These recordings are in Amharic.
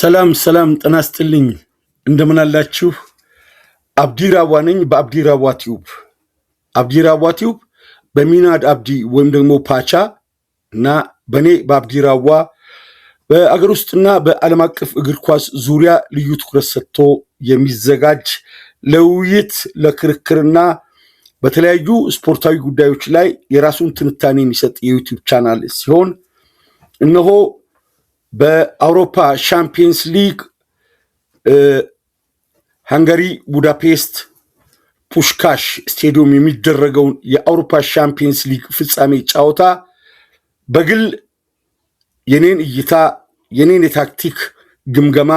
ሰላም ጤና ይስጥልኝ እንደምን አላችሁ አብዲራዋ ነኝ በአብዲራዋ ቲዩብ አብዲራዋ ቲዩብ በሚናድ አብዲ ወይም ደግሞ ፓቻ እና በኔ በአብዲራዋ በአገር ውስጥና በዓለም አቀፍ እግር ኳስ ዙሪያ ልዩ ትኩረት ሰጥቶ የሚዘጋጅ ለውይይት ለክርክርና በተለያዩ ስፖርታዊ ጉዳዮች ላይ የራሱን ትንታኔ የሚሰጥ የዩቲዩብ ቻናል ሲሆን እነሆ በአውሮፓ ሻምፒየንስ ሊግ ሃንጋሪ ቡዳፔስት ፑሽካሽ ስቴዲየም የሚደረገውን የአውሮፓ ሻምፒየንስ ሊግ ፍጻሜ ጨዋታ በግል የኔን እይታ የኔን የታክቲክ ግምገማ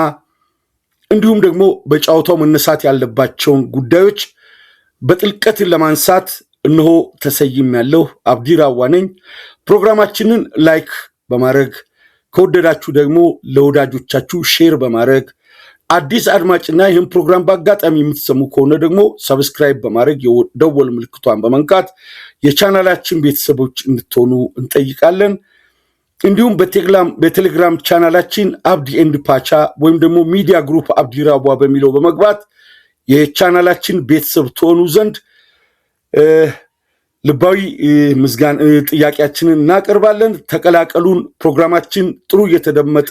እንዲሁም ደግሞ በጨዋታው መነሳት ያለባቸውን ጉዳዮች በጥልቀት ለማንሳት እነሆ ተሰይሜያለሁ አብዲራዋ ነኝ ፕሮግራማችንን ላይክ በማድረግ ከወደዳችሁ ደግሞ ለወዳጆቻችሁ ሼር በማድረግ አዲስ አድማጭና ይህን ፕሮግራም በአጋጣሚ የምትሰሙ ከሆነ ደግሞ ሰብስክራይብ በማድረግ የደወል ምልክቷን በመንካት የቻናላችን ቤተሰቦች እንድትሆኑ እንጠይቃለን። እንዲሁም በቴሌግራም ቻናላችን አብዲ ኤንድ ፓቻ ወይም ደግሞ ሚዲያ ግሩፕ አብዲራዋ በሚለው በመግባት የቻናላችን ቤተሰብ ትሆኑ ዘንድ ልባዊ ምስጋና ጥያቄያችንን እናቀርባለን። ተቀላቀሉን። ፕሮግራማችን ጥሩ እየተደመጠ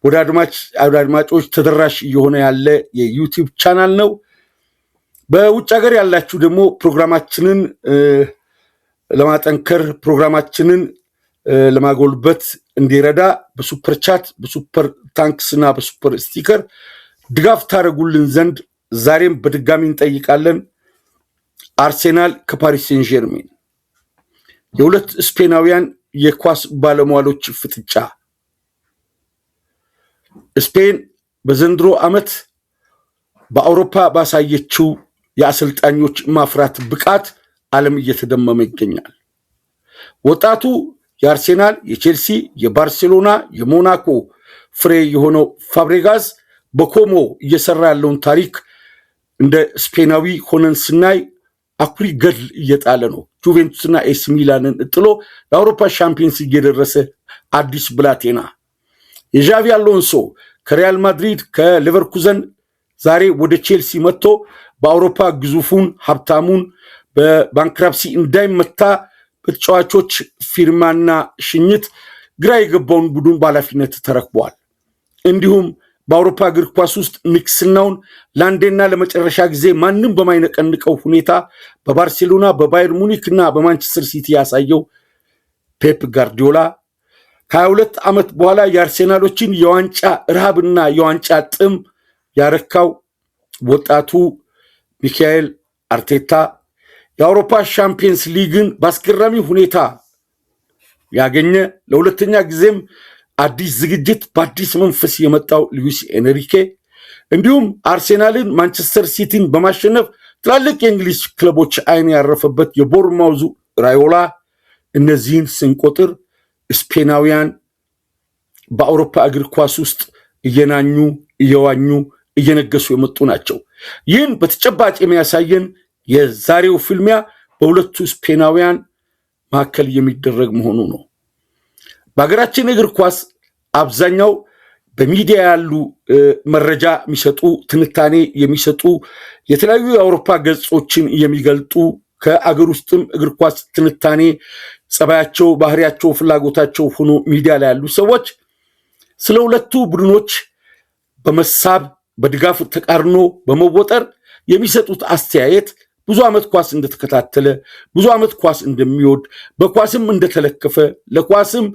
ወደ አድማጮች ተደራሽ እየሆነ ያለ የዩቲዩብ ቻናል ነው። በውጭ ሀገር ያላችሁ ደግሞ ፕሮግራማችንን ለማጠንከር ፕሮግራማችንን ለማጎልበት እንዲረዳ በሱፐር ቻት በሱፐር ታንክስ እና በሱፐር ስቲከር ድጋፍ ታደርጉልን ዘንድ ዛሬም በድጋሚ እንጠይቃለን። አርሴናል ከፓሪስ ሴን ጀርሜን የሁለት ስፔናውያን የኳስ ባለሟሎች ፍጥጫ። ስፔን በዘንድሮ ዓመት በአውሮፓ ባሳየችው የአሰልጣኞች ማፍራት ብቃት ዓለም እየተደመመ ይገኛል። ወጣቱ የአርሴናል የቼልሲ የባርሴሎና የሞናኮ ፍሬ የሆነው ፋብሬጋዝ በኮሞ እየሰራ ያለውን ታሪክ እንደ ስፔናዊ ሆነን ስናይ አኩሪ ገድል እየጣለ ነው። ጁቬንቱስና ኤሲ ሚላንን ጥሎ ለአውሮፓ ሻምፒየንስ እየደረሰ አዲስ ብላቴና የዣቪ አሎንሶ ከሪያል ማድሪድ ከሌቨርኩዘን ዛሬ ወደ ቼልሲ መጥቶ በአውሮፓ ግዙፉን ሀብታሙን በባንክራፕሲ እንዳይመታ በተጫዋቾች ፊርማና ሽኝት ግራ የገባውን ቡድን በኃላፊነት ተረክቧል። እንዲሁም በአውሮፓ እግር ኳስ ውስጥ ንግስናውን ለአንዴና ለመጨረሻ ጊዜ ማንም በማይነቀንቀው ሁኔታ በባርሴሎና በባየር ሙኒክ እና በማንቸስተር ሲቲ ያሳየው ፔፕ ጋርዲዮላ ከ22 ዓመት በኋላ የአርሴናሎችን የዋንጫ ረሃብና የዋንጫ ጥም ያረካው ወጣቱ ሚካኤል አርቴታ የአውሮፓ ሻምፒየንስ ሊግን በአስገራሚ ሁኔታ ያገኘ ለሁለተኛ ጊዜም አዲስ ዝግጅት በአዲስ መንፈስ የመጣው ሉዊስ ኤንሪኬ እንዲሁም አርሴናልን ማንቸስተር ሲቲን በማሸነፍ ትላልቅ የእንግሊዝ ክለቦች አይን ያረፈበት የቦርማውዙ ራዮላ እነዚህን ስንቆጥር ስፔናውያን በአውሮፓ እግር ኳስ ውስጥ እየናኙ እየዋኙ እየነገሱ የመጡ ናቸው። ይህን በተጨባጭ የሚያሳየን የዛሬው ፍልሚያ በሁለቱ ስፔናውያን መካከል የሚደረግ መሆኑ ነው። በሀገራችን እግር ኳስ አብዛኛው በሚዲያ ያሉ መረጃ የሚሰጡ ትንታኔ የሚሰጡ የተለያዩ የአውሮፓ ገጾችን የሚገልጡ ከአገር ውስጥም እግር ኳስ ትንታኔ ጸባያቸው ባህሪያቸው ፍላጎታቸው ሆኖ ሚዲያ ላይ ያሉ ሰዎች ስለ ሁለቱ ቡድኖች በመሳብ በድጋፍ ተቃርኖ በመወጠር የሚሰጡት አስተያየት ብዙ ዓመት ኳስ እንደተከታተለ ብዙ ዓመት ኳስ እንደሚወድ በኳስም እንደተለከፈ ለኳስም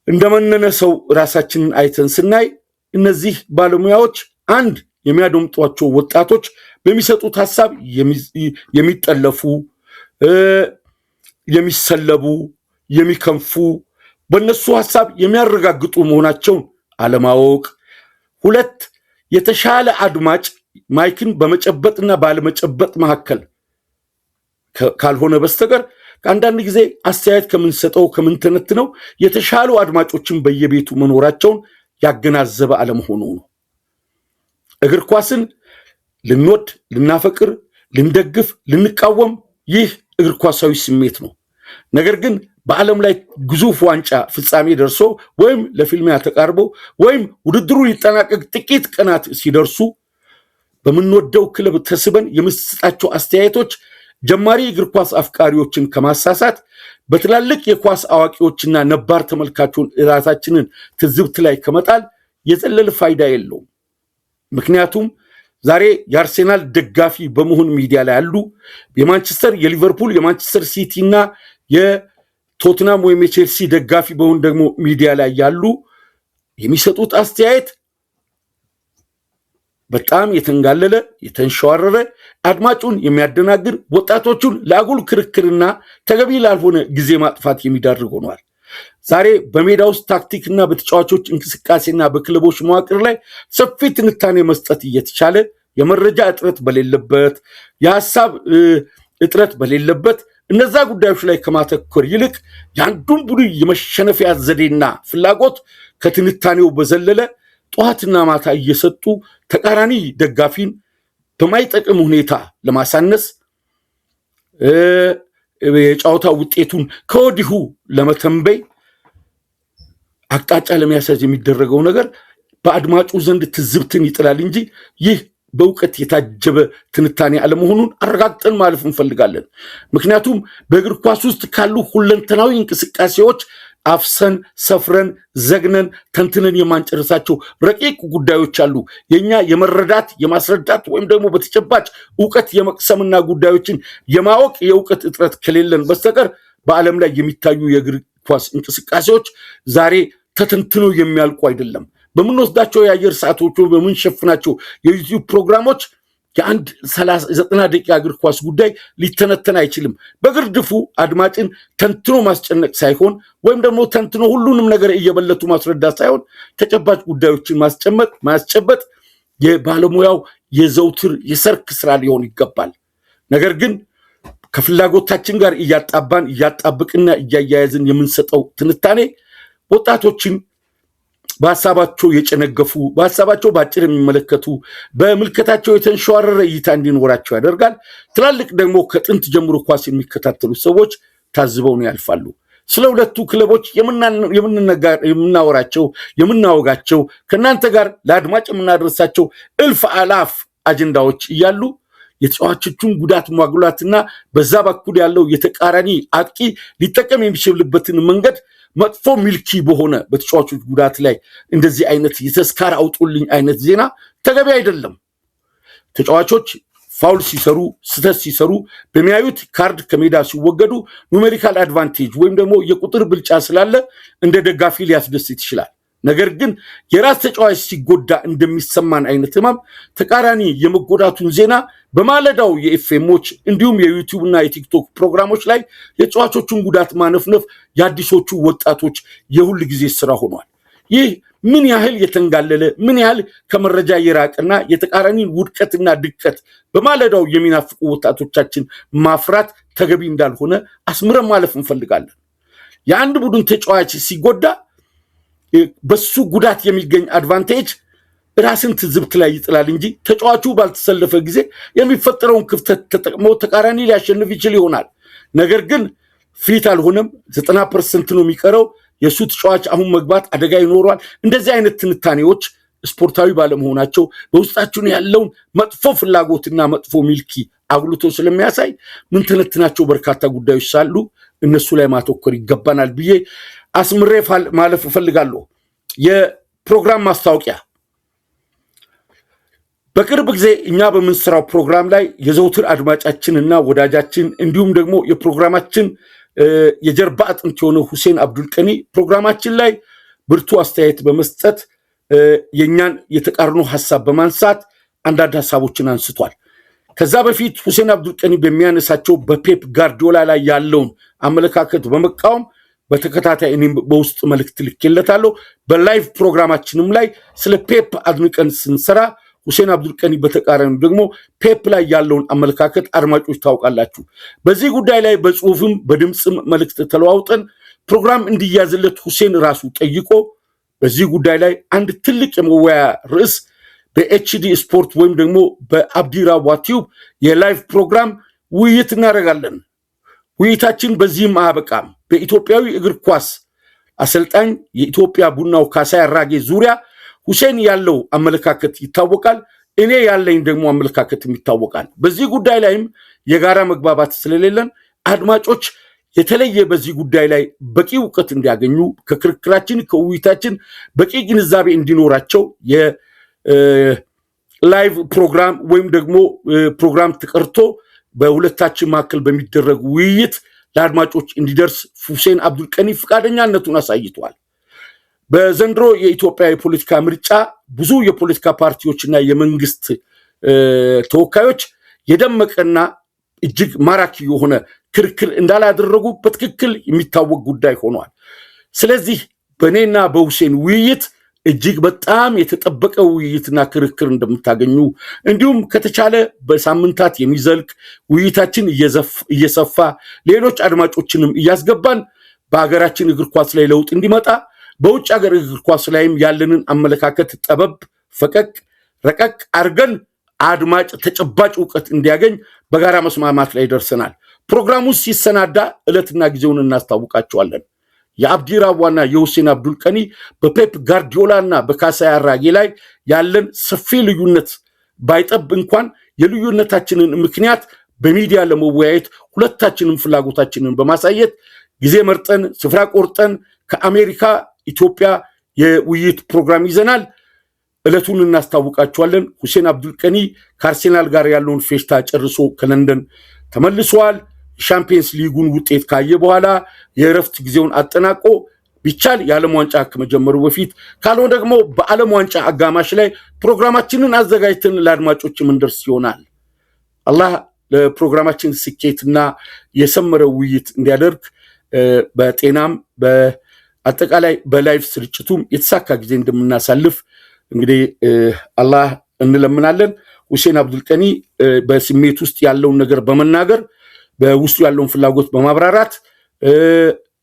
እንደመነነ ሰው ራሳችንን አይተን ስናይ እነዚህ ባለሙያዎች አንድ የሚያደምጧቸው ወጣቶች በሚሰጡት ሐሳብ የሚጠለፉ የሚሰለቡ የሚከንፉ በእነሱ ሐሳብ የሚያረጋግጡ መሆናቸውን አለማወቅ ሁለት የተሻለ አድማጭ ማይክን በመጨበጥና ባለመጨበጥ መካከል ካልሆነ በስተቀር ከአንዳንድ ጊዜ አስተያየት ከምንሰጠው ከምንተነትነው የተሻሉ አድማጮችን በየቤቱ መኖራቸውን ያገናዘበ አለመሆኑ ነው። እግር ኳስን ልንወድ ልናፈቅር ልንደግፍ ልንቃወም ይህ እግር ኳሳዊ ስሜት ነው። ነገር ግን በዓለም ላይ ግዙፍ ዋንጫ ፍጻሜ ደርሶ ወይም ለፊልሚያ ተቃርቦ ወይም ውድድሩ ሊጠናቀቅ ጥቂት ቀናት ሲደርሱ በምንወደው ክለብ ተስበን የምንሰጣቸው አስተያየቶች ጀማሪ እግር ኳስ አፍቃሪዎችን ከማሳሳት በትላልቅ የኳስ አዋቂዎችና ነባር ተመልካቾች ራሳችንን ትዝብት ላይ ከመጣል የዘለለ ፋይዳ የለውም። ምክንያቱም ዛሬ የአርሴናል ደጋፊ በመሆን ሚዲያ ላይ ያሉ የማንቸስተር የሊቨርፑል የማንቸስተር ሲቲ እና የቶትናም ወይም የቼልሲ ደጋፊ በመሆን ደግሞ ሚዲያ ላይ ያሉ የሚሰጡት አስተያየት በጣም የተንጋለለ የተንሸዋረረ አድማጩን የሚያደናግር ወጣቶቹን ለአጉል ክርክርና ተገቢ ላልሆነ ጊዜ ማጥፋት የሚዳርግ ሆኗል። ዛሬ በሜዳ ውስጥ ታክቲክና በተጫዋቾች እንቅስቃሴና በክለቦች መዋቅር ላይ ሰፊ ትንታኔ መስጠት እየተቻለ የመረጃ እጥረት በሌለበት የሐሳብ እጥረት በሌለበት እነዛ ጉዳዮች ላይ ከማተኮር ይልቅ የአንዱን ቡድን የመሸነፊያ ዘዴና ፍላጎት ከትንታኔው በዘለለ ጠዋትና ማታ እየሰጡ ተቃራኒ ደጋፊን በማይጠቅም ሁኔታ ለማሳነስ የጨዋታ ውጤቱን ከወዲሁ ለመተንበይ አቅጣጫ ለሚያሳዝ የሚደረገው ነገር በአድማጩ ዘንድ ትዝብትን ይጥላል እንጂ ይህ በእውቀት የታጀበ ትንታኔ አለመሆኑን አረጋግጠን ማለፍ እንፈልጋለን። ምክንያቱም በእግር ኳስ ውስጥ ካሉ ሁለንተናዊ እንቅስቃሴዎች አፍሰን ሰፍረን ዘግነን ተንትነን የማንጨርሳቸው ረቂቅ ጉዳዮች አሉ። የኛ የመረዳት የማስረዳት ወይም ደግሞ በተጨባጭ ዕውቀት የመቅሰምና ጉዳዮችን የማወቅ የዕውቀት እጥረት ከሌለን በስተቀር በዓለም ላይ የሚታዩ የእግር ኳስ እንቅስቃሴዎች ዛሬ ተተንትኖ የሚያልቁ አይደለም። በምንወስዳቸው የአየር ሰዓቶች በምንሸፍናቸው የዩቲዩብ ፕሮግራሞች የአንድ 90 ደቂቃ እግር ኳስ ጉዳይ ሊተነተን አይችልም። በግርድፉ አድማጭን ተንትኖ ማስጨነቅ ሳይሆን ወይም ደግሞ ተንትኖ ሁሉንም ነገር እየበለቱ ማስረዳት ሳይሆን ተጨባጭ ጉዳዮችን ማስጨበጥ የባለሙያው የዘውትር የሰርክ ስራ ሊሆን ይገባል። ነገር ግን ከፍላጎታችን ጋር እያጣብቅና እያያያዝን የምንሰጠው ትንታኔ ወጣቶችን በሐሳባቸው የጨነገፉ በሐሳባቸው ባጭር የሚመለከቱ በምልከታቸው የተንሸዋረረ እይታ እንዲኖራቸው ያደርጋል። ትላልቅ ደግሞ ከጥንት ጀምሮ ኳስ የሚከታተሉ ሰዎች ታዝበው ነው ያልፋሉ። ስለ ሁለቱ ክለቦች የምናወራቸው የምናወጋቸው ከእናንተ ጋር ለአድማጭ የምናደርሳቸው እልፍ አላፍ አጀንዳዎች እያሉ የተጫዋቾቹን ጉዳት ማጉላትና በዛ በኩል ያለው የተቃራኒ አጥቂ ሊጠቀም የሚችልበትን መንገድ መጥፎ ሚልኪ በሆነ በተጫዋቾች ጉዳት ላይ እንደዚህ አይነት የተስካር አውጡልኝ አይነት ዜና ተገቢ አይደለም። ተጫዋቾች ፋውል ሲሰሩ ስተት ሲሰሩ በሚያዩት ካርድ ከሜዳ ሲወገዱ ኑሜሪካል አድቫንቴጅ ወይም ደግሞ የቁጥር ብልጫ ስላለ እንደ ደጋፊ ሊያስደስት ይችላል። ነገር ግን የራስ ተጫዋች ሲጎዳ እንደሚሰማን አይነት ህመም ተቃራኒ የመጎዳቱን ዜና በማለዳው የኤፍኤሞች እንዲሁም የዩቲዩብ እና የቲክቶክ ፕሮግራሞች ላይ የተጫዋቾቹን ጉዳት ማነፍነፍ የአዲሶቹ ወጣቶች የሁል ጊዜ ስራ ሆኗል። ይህ ምን ያህል የተንጋለለ ምን ያህል ከመረጃ የራቀና የተቃራኒን ውድቀትና ድቀት በማለዳው የሚናፍቁ ወጣቶቻችን ማፍራት ተገቢ እንዳልሆነ አስምረን ማለፍ እንፈልጋለን። የአንድ ቡድን ተጫዋች ሲጎዳ በሱ ጉዳት የሚገኝ አድቫንቴጅ ራስን ትዝብት ላይ ይጥላል እንጂ ተጫዋቹ ባልተሰለፈ ጊዜ የሚፈጠረውን ክፍተት ተጠቅሞ ተቃራኒ ሊያሸንፍ ይችል ይሆናል። ነገር ግን ፊት አልሆነም 90% ነው የሚቀረው የሱ ተጫዋች አሁን መግባት አደጋ ይኖረዋል። እንደዚህ አይነት ትንታኔዎች ስፖርታዊ ባለመሆናቸው በውስጣችን ያለውን መጥፎ ፍላጎትና መጥፎ ሚልኪ አጉልቶ ስለሚያሳይ ምን ተነትናቸው በርካታ ጉዳዮች ሳሉ እነሱ ላይ ማተኮር ይገባናል ብዬ አስምሬ ማለፍ እፈልጋለሁ። የፕሮግራም ማስታወቂያ በቅርብ ጊዜ እኛ በምንሰራው ፕሮግራም ላይ የዘውትር አድማጫችንና ወዳጃችን እንዲሁም ደግሞ የፕሮግራማችን የጀርባ አጥንት የሆነው ሁሴን አብዱልቀኒ ፕሮግራማችን ላይ ብርቱ አስተያየት በመስጠት የኛን የተቃርኖ ሐሳብ በማንሳት አንዳንድ ሐሳቦችን አንስቷል። ከዛ በፊት ሁሴን አብዱልቀኒ በሚያነሳቸው በፔፕ ጋርዲዮላ ላይ ያለውን አመለካከት በመቃወም በተከታታይ እኔም በውስጥ መልእክት ልኬለታለሁ። በላይቭ ፕሮግራማችንም ላይ ስለ ፔፕ አድንቀን ስንሰራ ሁሴን አብዱልቀኒ በተቃራኒው ደግሞ ፔፕ ላይ ያለውን አመለካከት አድማጮች ታውቃላችሁ። በዚህ ጉዳይ ላይ በጽሁፍም በድምጽም መልእክት ተለዋውጠን ፕሮግራም እንዲያዝለት ሁሴን ራሱ ጠይቆ በዚህ ጉዳይ ላይ አንድ ትልቅ የመወያያ ርዕስ በኤችዲ ስፖርት ወይም ደግሞ በአብዲራዋ ቲዩብ የላይቭ ፕሮግራም ውይይት እናደርጋለን። ውይይታችን በዚህም አያበቃም። በኢትዮጵያዊ እግር ኳስ አሰልጣኝ የኢትዮጵያ ቡናው ካሳይ አራጌ ዙሪያ ሁሴን ያለው አመለካከት ይታወቃል። እኔ ያለኝ ደግሞ አመለካከትም ይታወቃል። በዚህ ጉዳይ ላይም የጋራ መግባባት ስለሌለን አድማጮች የተለየ በዚህ ጉዳይ ላይ በቂ ዕውቀት እንዲያገኙ ከክርክራችን ከውይይታችን በቂ ግንዛቤ እንዲኖራቸው የላይቭ ፕሮግራም ወይም ደግሞ ፕሮግራም ተቀርቶ በሁለታችን መካከል በሚደረግ ውይይት ለአድማጮች እንዲደርስ ሁሴን አብዱልቀኒ ፈቃደኛነቱን አሳይቷል። በዘንድሮ የኢትዮጵያ የፖለቲካ ምርጫ ብዙ የፖለቲካ ፓርቲዎችና የመንግስት ተወካዮች የደመቀና እጅግ ማራኪ የሆነ ክርክር እንዳላደረጉ በትክክል የሚታወቅ ጉዳይ ሆኗል። ስለዚህ በእኔና በሁሴን ውይይት እጅግ በጣም የተጠበቀ ውይይትና ክርክር እንደምታገኙ እንዲሁም ከተቻለ በሳምንታት የሚዘልቅ ውይይታችን እየሰፋ ሌሎች አድማጮችንም እያስገባን በሀገራችን እግር ኳስ ላይ ለውጥ እንዲመጣ በውጭ ሀገር እግር ኳስ ላይም ያለንን አመለካከት ጠበብ ፈቀቅ ረቀቅ አርገን አድማጭ ተጨባጭ ዕውቀት እንዲያገኝ በጋራ መስማማት ላይ ደርሰናል። ፕሮግራሙ ሲሰናዳ ዕለትና ጊዜውን እናስታውቃቸዋለን። የአብዲ ራዋና የሁሴን አብዱልቀኒ በፔፕ ጋርዲዮላና በካሳይ አራጌ ላይ ያለን ሰፊ ልዩነት ባይጠብ እንኳን የልዩነታችንን ምክንያት በሚዲያ ለመወያየት ሁለታችንን ፍላጎታችንን በማሳየት ጊዜ መርጠን ስፍራ ቆርጠን ከአሜሪካ ኢትዮጵያ የውይይት ፕሮግራም ይዘናል። ዕለቱን እናስታውቃቸዋለን። ሁሴን አብዱልቀኒ ከአርሴናል ጋር ያለውን ፌሽታ ጨርሶ ከለንደን ተመልሷል። ሻምፒየንስ ሊጉን ውጤት ካየ በኋላ የእረፍት ጊዜውን አጠናቆ ቢቻል የዓለም ዋንጫ ከመጀመሩ በፊት ካልሆነ ደግሞ በዓለም ዋንጫ አጋማሽ ላይ ፕሮግራማችንን አዘጋጅተን ለአድማጮችም እንደርስ ይሆናል። አላህ ለፕሮግራማችን ስኬትና የሰመረ ውይይት እንዲያደርግ በጤናም በአጠቃላይ በላይቭ ስርጭቱም የተሳካ ጊዜ እንደምናሳልፍ እንግዲህ አላህ እንለምናለን። ሁሴን አብዱልቀኒ በስሜት ውስጥ ያለውን ነገር በመናገር በውስጡ ያለውን ፍላጎት በማብራራት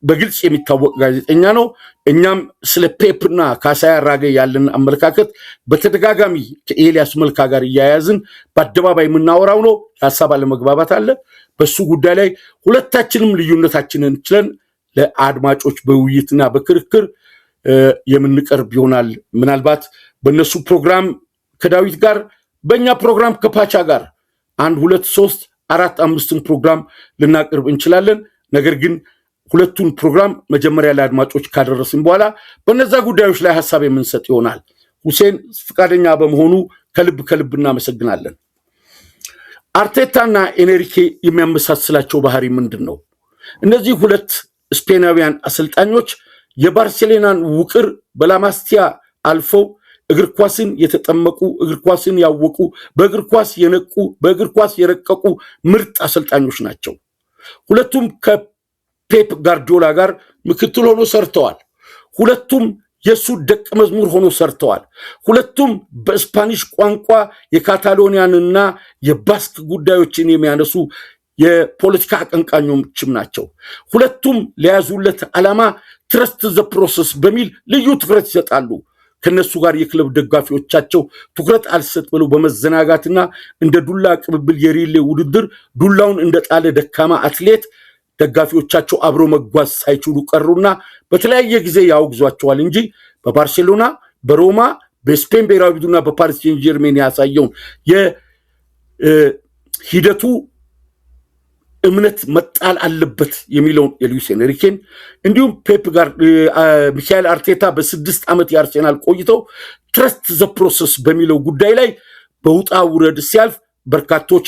በግልጽ የሚታወቅ ጋዜጠኛ ነው። እኛም ስለ ፔፕና ካሳይ አራጌ ያለን አመለካከት በተደጋጋሚ ከኤልያስ መልካ ጋር እያያዝን በአደባባይ የምናወራው ነው። ሀሳብ አለመግባባት አለ። በሱ ጉዳይ ላይ ሁለታችንም ልዩነታችንን ችለን ለአድማጮች በውይይትና በክርክር የምንቀርብ ይሆናል። ምናልባት በእነሱ ፕሮግራም ከዳዊት ጋር በእኛ ፕሮግራም ከፓቻ ጋር 1 2 3 4 5 ፕሮግራም ልናቀርብ እንችላለን። ነገር ግን ሁለቱን ፕሮግራም መጀመሪያ ለአድማጮች ካደረስን በኋላ በነዛ ጉዳዮች ላይ ሐሳብ የምንሰጥ ይሆናል። ሁሴን ፈቃደኛ በመሆኑ ከልብ እናመሰግናለን። አርቴታና ኤንሪኬ የሚያመሳስላቸው ባህሪ ምንድነው? እነዚህ ሁለት ስፔናውያን አሰልጣኞች የባርሴሎናን ውቅር በላማስቲያ አልፈው እግር ኳስን የተጠመቁ እግር ኳስን ያወቁ በእግር ኳስ የነቁ በእግር ኳስ የረቀቁ ምርጥ አሰልጣኞች ናቸው። ሁለቱም ከፔፕ ጋርዲዮላ ጋር ምክትል ሆኖ ሰርተዋል። ሁለቱም የሱ ደቀ መዝሙር ሆኖ ሰርተዋል። ሁለቱም በስፓኒሽ ቋንቋ የካታሎኒያንና የባስክ ጉዳዮችን የሚያነሱ የፖለቲካ አቀንቃኞችም ናቸው። ሁለቱም ለያዙለት ዓላማ ትረስት ዘ ፕሮሰስ በሚል ልዩ ትኩረት ይሰጣሉ። ከነሱ ጋር የክለብ ደጋፊዎቻቸው ትኩረት አልሰጥ ብለው በመዘናጋትና እንደ ዱላ ቅብብል የሪሌ ውድድር ዱላውን እንደጣለ ደካማ አትሌት ደጋፊዎቻቸው አብሮ መጓዝ ሳይችሉ ቀሩና በተለያየ ጊዜ ያወግዟቸዋል እንጂ በባርሴሎና፣ በሮማ፣ በስፔን ብሔራዊ ቡድንና በፓሪስ ሴን ጀርሜን ያሳየውን የሂደቱ እምነት መጣል አለበት የሚለውን የሉዊስ ኤንሪኬን እንዲሁም ፔፕ ጋር ሚካኤል አርቴታ በ6 ዓመት የአርሴናል ቆይተው ትረስት ዘ ፕሮሰስ በሚለው ጉዳይ ላይ በውጣ ውረድ ሲያልፍ በርካቶች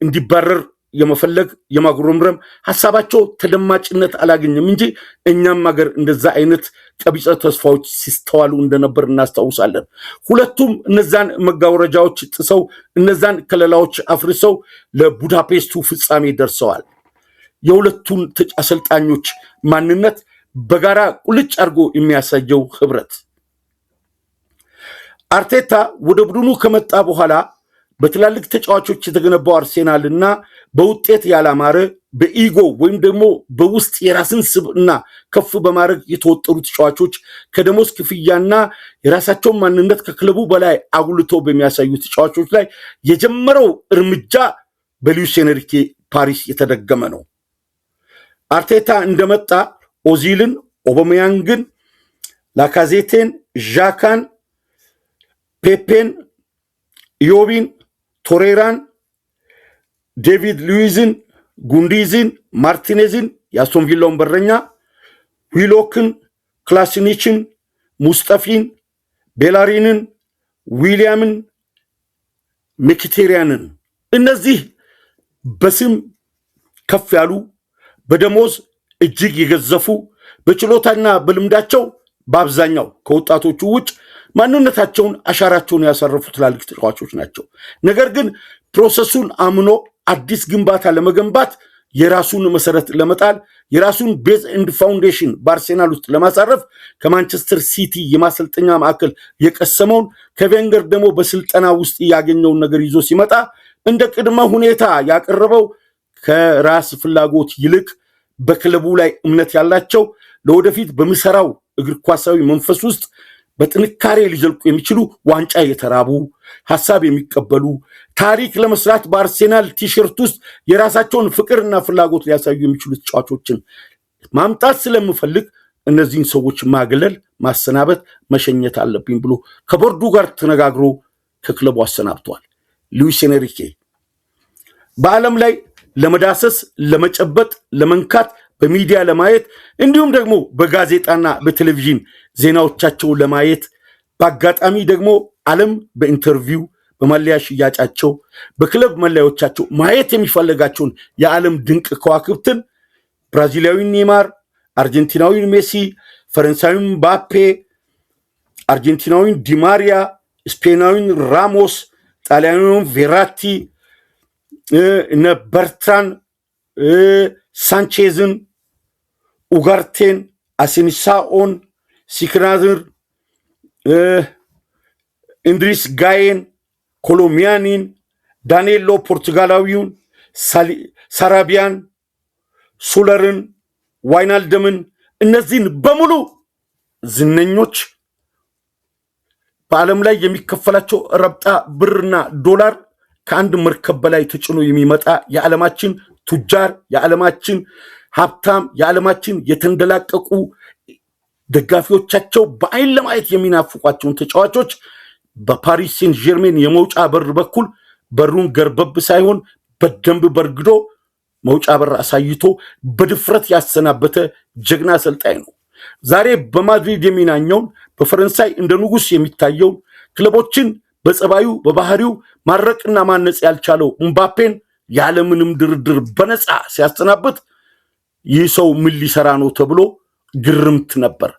እንዲባረር የመፈለግ የማጉረምረም ሐሳባቸው ተደማጭነት አላገኘም እንጂ እኛም ሀገር እንደዛ አይነት ቀቢጸ ተስፋዎች ሲስተዋሉ እንደነበር እናስታውሳለን። ሁለቱም እነዛን መጋወረጃዎች ጥሰው እነዛን ከለላዎች አፍርሰው ለቡዳፔስቱ ፍጻሜ ደርሰዋል። የሁለቱን አሰልጣኞች ማንነት በጋራ ቁልጭ አድርጎ የሚያሳየው ህብረት አርቴታ ወደ ቡድኑ ከመጣ በኋላ በትላልቅ ተጫዋቾች የተገነባው አርሴናልና በውጤት ያላማረ በኢጎ ወይም ደግሞ በውስጥ የራስን ስብዕና ከፍ በማድረግ የተወጠሩ ተጫዋቾች ከደሞዝ ክፍያና የራሳቸውን ማንነት ከክለቡ በላይ አጉልተው በሚያሳዩ ተጫዋቾች ላይ የጀመረው እርምጃ በሉዊስ ኤንሪኬ ፓሪስ የተደገመ ነው። አርቴታ እንደመጣ ኦዚልን፣ ኦባሜያንግን፣ ላካዜቴን፣ ዣካን፣ ፔፔን፣ ኢዮቢን፣ ቶሬራን፣ ዴቪድ ሉዊዝን፣ ጉንዲዝን፣ ማርቲኔዝን የአስቶን ቪላውን በረኛ ዊሎክን፣ ክላስኒችን፣ ሙስጠፊን፣ ቤላሪንን፣ ዊሊያምን፣ ሚኪቴሪያንን እነዚህ በስም ከፍ ያሉ በደሞዝ እጅግ የገዘፉ በችሎታና በልምዳቸው በአብዛኛው ከወጣቶቹ ውጭ ማንነታቸውን አሻራቸውን ያሳረፉ ትላልቅ ተጫዋቾች ናቸው። ነገር ግን ፕሮሰሱን አምኖ አዲስ ግንባታ ለመገንባት የራሱን መሰረት ለመጣል የራሱን ቤዝ ኤንድ ፋውንዴሽን በአርሴናል ውስጥ ለማሳረፍ ከማንቸስተር ሲቲ የማሰልጠኛ ማዕከል የቀሰመውን ከቬንገር ደግሞ በስልጠና ውስጥ ያገኘውን ነገር ይዞ ሲመጣ እንደ ቅድመ ሁኔታ ያቀረበው ከራስ ፍላጎት ይልቅ በክለቡ ላይ እምነት ያላቸው ለወደፊት በሚሰራው እግር ኳሳዊ መንፈስ ውስጥ በጥንካሬ ሊዘልቁ የሚችሉ ዋንጫ የተራቡ ሐሳብ የሚቀበሉ ታሪክ ለመስራት በአርሴናል ቲሸርት ውስጥ የራሳቸውን ፍቅርና ፍላጎት ሊያሳዩ የሚችሉ ተጫዋቾችን ማምጣት ስለምፈልግ እነዚህን ሰዎች ማግለል፣ ማሰናበት፣ መሸኘት አለብኝ ብሎ ከቦርዱ ጋር ተነጋግሮ ከክለቡ አሰናብቷል። ሉዊስ ኤንሪኬ በዓለም ላይ ለመዳሰስ፣ ለመጨበጥ፣ ለመንካት፣ በሚዲያ ለማየት እንዲሁም ደግሞ በጋዜጣና በቴሌቪዥን ዜናዎቻቸው ለማየት በአጋጣሚ ደግሞ ዓለም በኢንተርቪው በመለያ ሽያጫቸው በክለብ መለያዎቻቸው ማየት የሚፈልጋቸውን የዓለም ድንቅ ከዋክብትን ብራዚላዊን ኔይማር፣ አርጀንቲናዊን ሜሲ፣ ፈረንሳዊን ምባፔ፣ አርጀንቲናዊን ዲማሪያ፣ ስፔናዊን ራሞስ፣ ጣሊያናዊን ቬራቲ፣ እነ በርትራን፣ ሳንቼዝን፣ ኡጋርቴን፣ አሴንሳኦን፣ ሲክናዝር፣ ኢንድሪስ ጋዬን፣ ኮሎሚያኒን፣ ዳንኤሎ ፖርቱጋላዊውን፣ ሳራቢያን፣ ሱለርን፣ ዋይናልደምን እነዚህን በሙሉ ዝነኞች በዓለም ላይ የሚከፈላቸው ረብጣ ብርና ዶላር ከአንድ መርከብ በላይ ተጭኖ የሚመጣ የዓለማችን ቱጃር፣ የዓለማችን ሀብታም፣ የዓለማችን የተንደላቀቁ ደጋፊዎቻቸው በአይን ለማየት የሚናፍቋቸውን ተጫዋቾች በፓሪስ ሴን ጀርሜን የመውጫ በር በኩል በሩን ገርበብ ሳይሆን በደንብ በርግዶ መውጫ በር አሳይቶ በድፍረት ያሰናበተ ጀግና አሰልጣኝ ነው። ዛሬ በማድሪድ የሚናኘውን በፈረንሳይ እንደ ንጉስ የሚታየውን ክለቦችን በጸባዩ በባህሪው ማረቅና ማነጽ ያልቻለው ምባፔን ያለምንም ድርድር በነፃ ሲያሰናበት ይህ ሰው ምን ሊሰራ ነው ተብሎ ግርምት ነበር።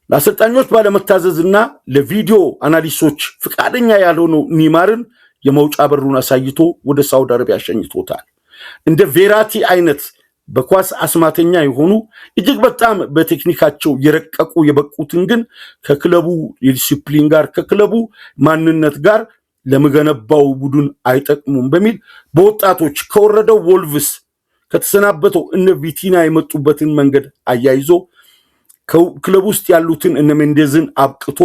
ለአሰልጣኞች ባለመታዘዝና ለቪዲዮ አናሊስቶች ፍቃደኛ ያልሆነው ኔይማርን የመውጫ በሩን አሳይቶ ወደ ሳውዲ አረቢያ ሸኝቶታል። እንደ ቬራቲ አይነት በኳስ አስማተኛ የሆኑ እጅግ በጣም በቴክኒካቸው የረቀቁ የበቁትን ግን ከክለቡ የዲሲፕሊን ጋር ከክለቡ ማንነት ጋር ለመገነባው ቡድን አይጠቅሙም በሚል በወጣቶች ከወረደው ወልቭስ ከተሰናበተው እነ ቪቲና የመጡበትን መንገድ አያይዞ ክለብ ውስጥ ያሉትን እነ ሜንዴዝን አብቅቶ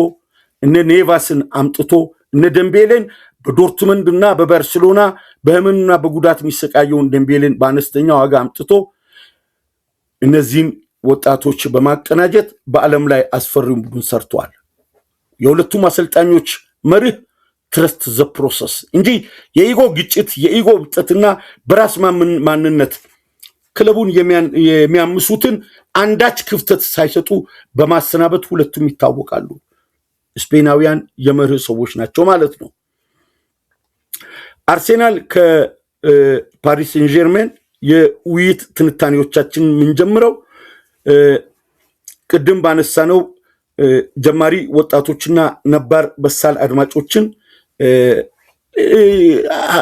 እነ ኔቫስን አምጥቶ እነ ደምቤሌን በዶርትመንድና በባርሴሎና በህመምና በጉዳት የሚሰቃየውን ደምቤሌን በአነስተኛ ዋጋ አምጥቶ እነዚህን ወጣቶች በማቀናጀት በዓለም ላይ አስፈሪውን ቡድን ሰርቷል። የሁለቱም አሰልጣኞች መርህ ትረስት ዘ ፕሮሰስ እንጂ የኢጎ ግጭት፣ የኢጎ ብጠትና በራስ ማንነት ክለቡን የሚያምሱትን አንዳች ክፍተት ሳይሰጡ በማሰናበት ሁለቱም ይታወቃሉ። ስፔናውያን የመርህ ሰዎች ናቸው ማለት ነው። አርሴናል ከፓሪስ ሴን ጀርሜን የውይይት ትንታኔዎቻችን የምንጀምረው ቅድም ባነሳነው ጀማሪ ወጣቶችና ነባር በሳል አድማጮችን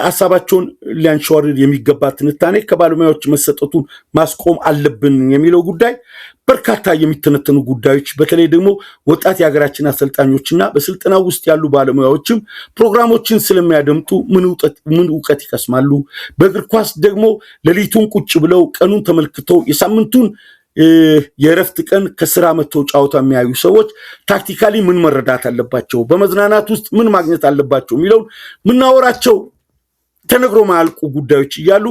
ሐሳባቸውን ሊያንሸዋርር የሚገባ ትንታኔ ከባለሙያዎች መሰጠቱን ማስቆም አለብን የሚለው ጉዳይ በርካታ የሚተነተኑ ጉዳዮች በተለይ ደግሞ ወጣት የሀገራችን አሰልጣኞችና በስልጠና ውስጥ ያሉ ባለሙያዎችም ፕሮግራሞችን ስለሚያደምጡ ምን ዕውቀት ይቀስማሉ፣ በእግር ኳስ ደግሞ ሌሊቱን ቁጭ ብለው ቀኑን ተመልክተው የሳምንቱን የእረፍት ቀን ከስራ መተው ጫወታ የሚያዩ ሰዎች ታክቲካሊ ምን መረዳት አለባቸው፣ በመዝናናት ውስጥ ምን ማግኘት አለባቸው የሚለው ምናወራቸው ተነግሮ ማያልቁ ጉዳዮች እያሉ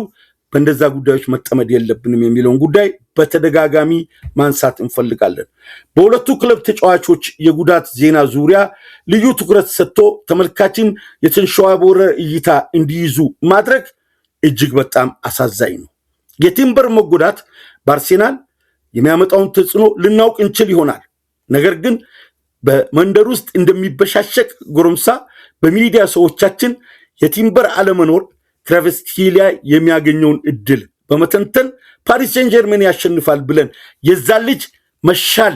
በእንደዛ ጉዳዮች መጠመድ የለብንም የሚለውን ጉዳይ በተደጋጋሚ ማንሳት እንፈልጋለን። በሁለቱ ክለብ ተጫዋቾች የጉዳት ዜና ዙሪያ ልዩ ትኩረት ሰጥቶ ተመልካችን የተንሸዋወረ እይታ እንዲይዙ ማድረግ እጅግ በጣም አሳዛኝ ነው። የቲምበር መጎዳት በአርሴናል የሚያመጣውን ተጽዕኖ ልናውቅ እንችል ይሆናል። ነገር ግን በመንደር ውስጥ እንደሚበሻሸቅ ጎረምሳ በሚዲያ ሰዎቻችን የቲምበር አለመኖር ክራቨስቲሊያ የሚያገኘውን እድል በመተንተን ፓሪስ ሴን ጀርሜን ያሸንፋል ብለን የዛን ልጅ መሻል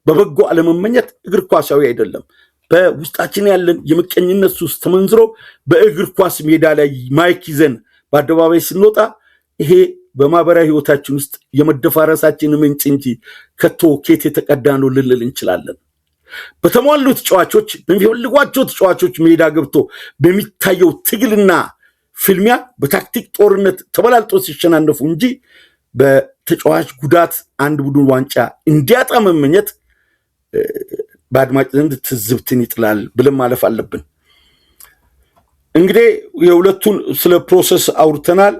በበጎ አለመመኘት እግር ኳሳዊ አይደለም። በውስጣችን ያለን የምቀኝነት ሱስ ተመንዝሮ በእግር ኳስ ሜዳ ላይ ማይክ ይዘን በአደባባይ ስንወጣ ይሄ በማህበራዊ ህይወታችን ውስጥ የመደፋረሳችን ምንጭ እንጂ ከቶ ኬት የተቀዳ ነው ልንል እንችላለን። በተሟሉ ተጫዋቾች በሚፈልጓቸው ተጫዋቾች ሜዳ ገብቶ በሚታየው ትግልና ፍልሚያ በታክቲክ ጦርነት ተበላልጦ ሲሸናነፉ እንጂ በተጫዋች ጉዳት አንድ ቡድን ዋንጫ እንዲያጣ መመኘት በአድማጭ ዘንድ ትዝብትን ይጥላል ብለን ማለፍ አለብን። እንግዲህ የሁለቱን ስለ ፕሮሰስ አውርተናል።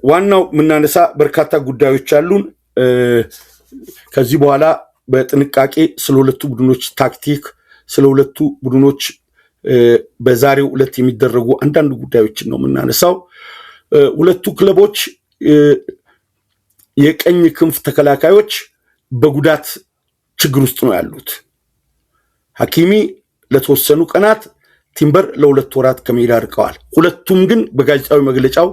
ዋናው ምናነሳ በርካታ ጉዳዮች አሉን። ከዚህ በኋላ በጥንቃቄ ስለ ሁለቱ ቡድኖች ታክቲክ፣ ስለ ሁለቱ ቡድኖች በዛሬው ዕለት የሚደረጉ አንዳንድ ጉዳዮችን ነው የምናነሳው። ሁለቱ ክለቦች የቀኝ ክንፍ ተከላካዮች በጉዳት ችግር ውስጥ ነው ያሉት። ሐኪሚ ለተወሰኑ ቀናት፣ ቲምበር ለ2 ወራት ከሜዳ ርቀዋል። ሁለቱም ግን በጋዜጣዊ መግለጫው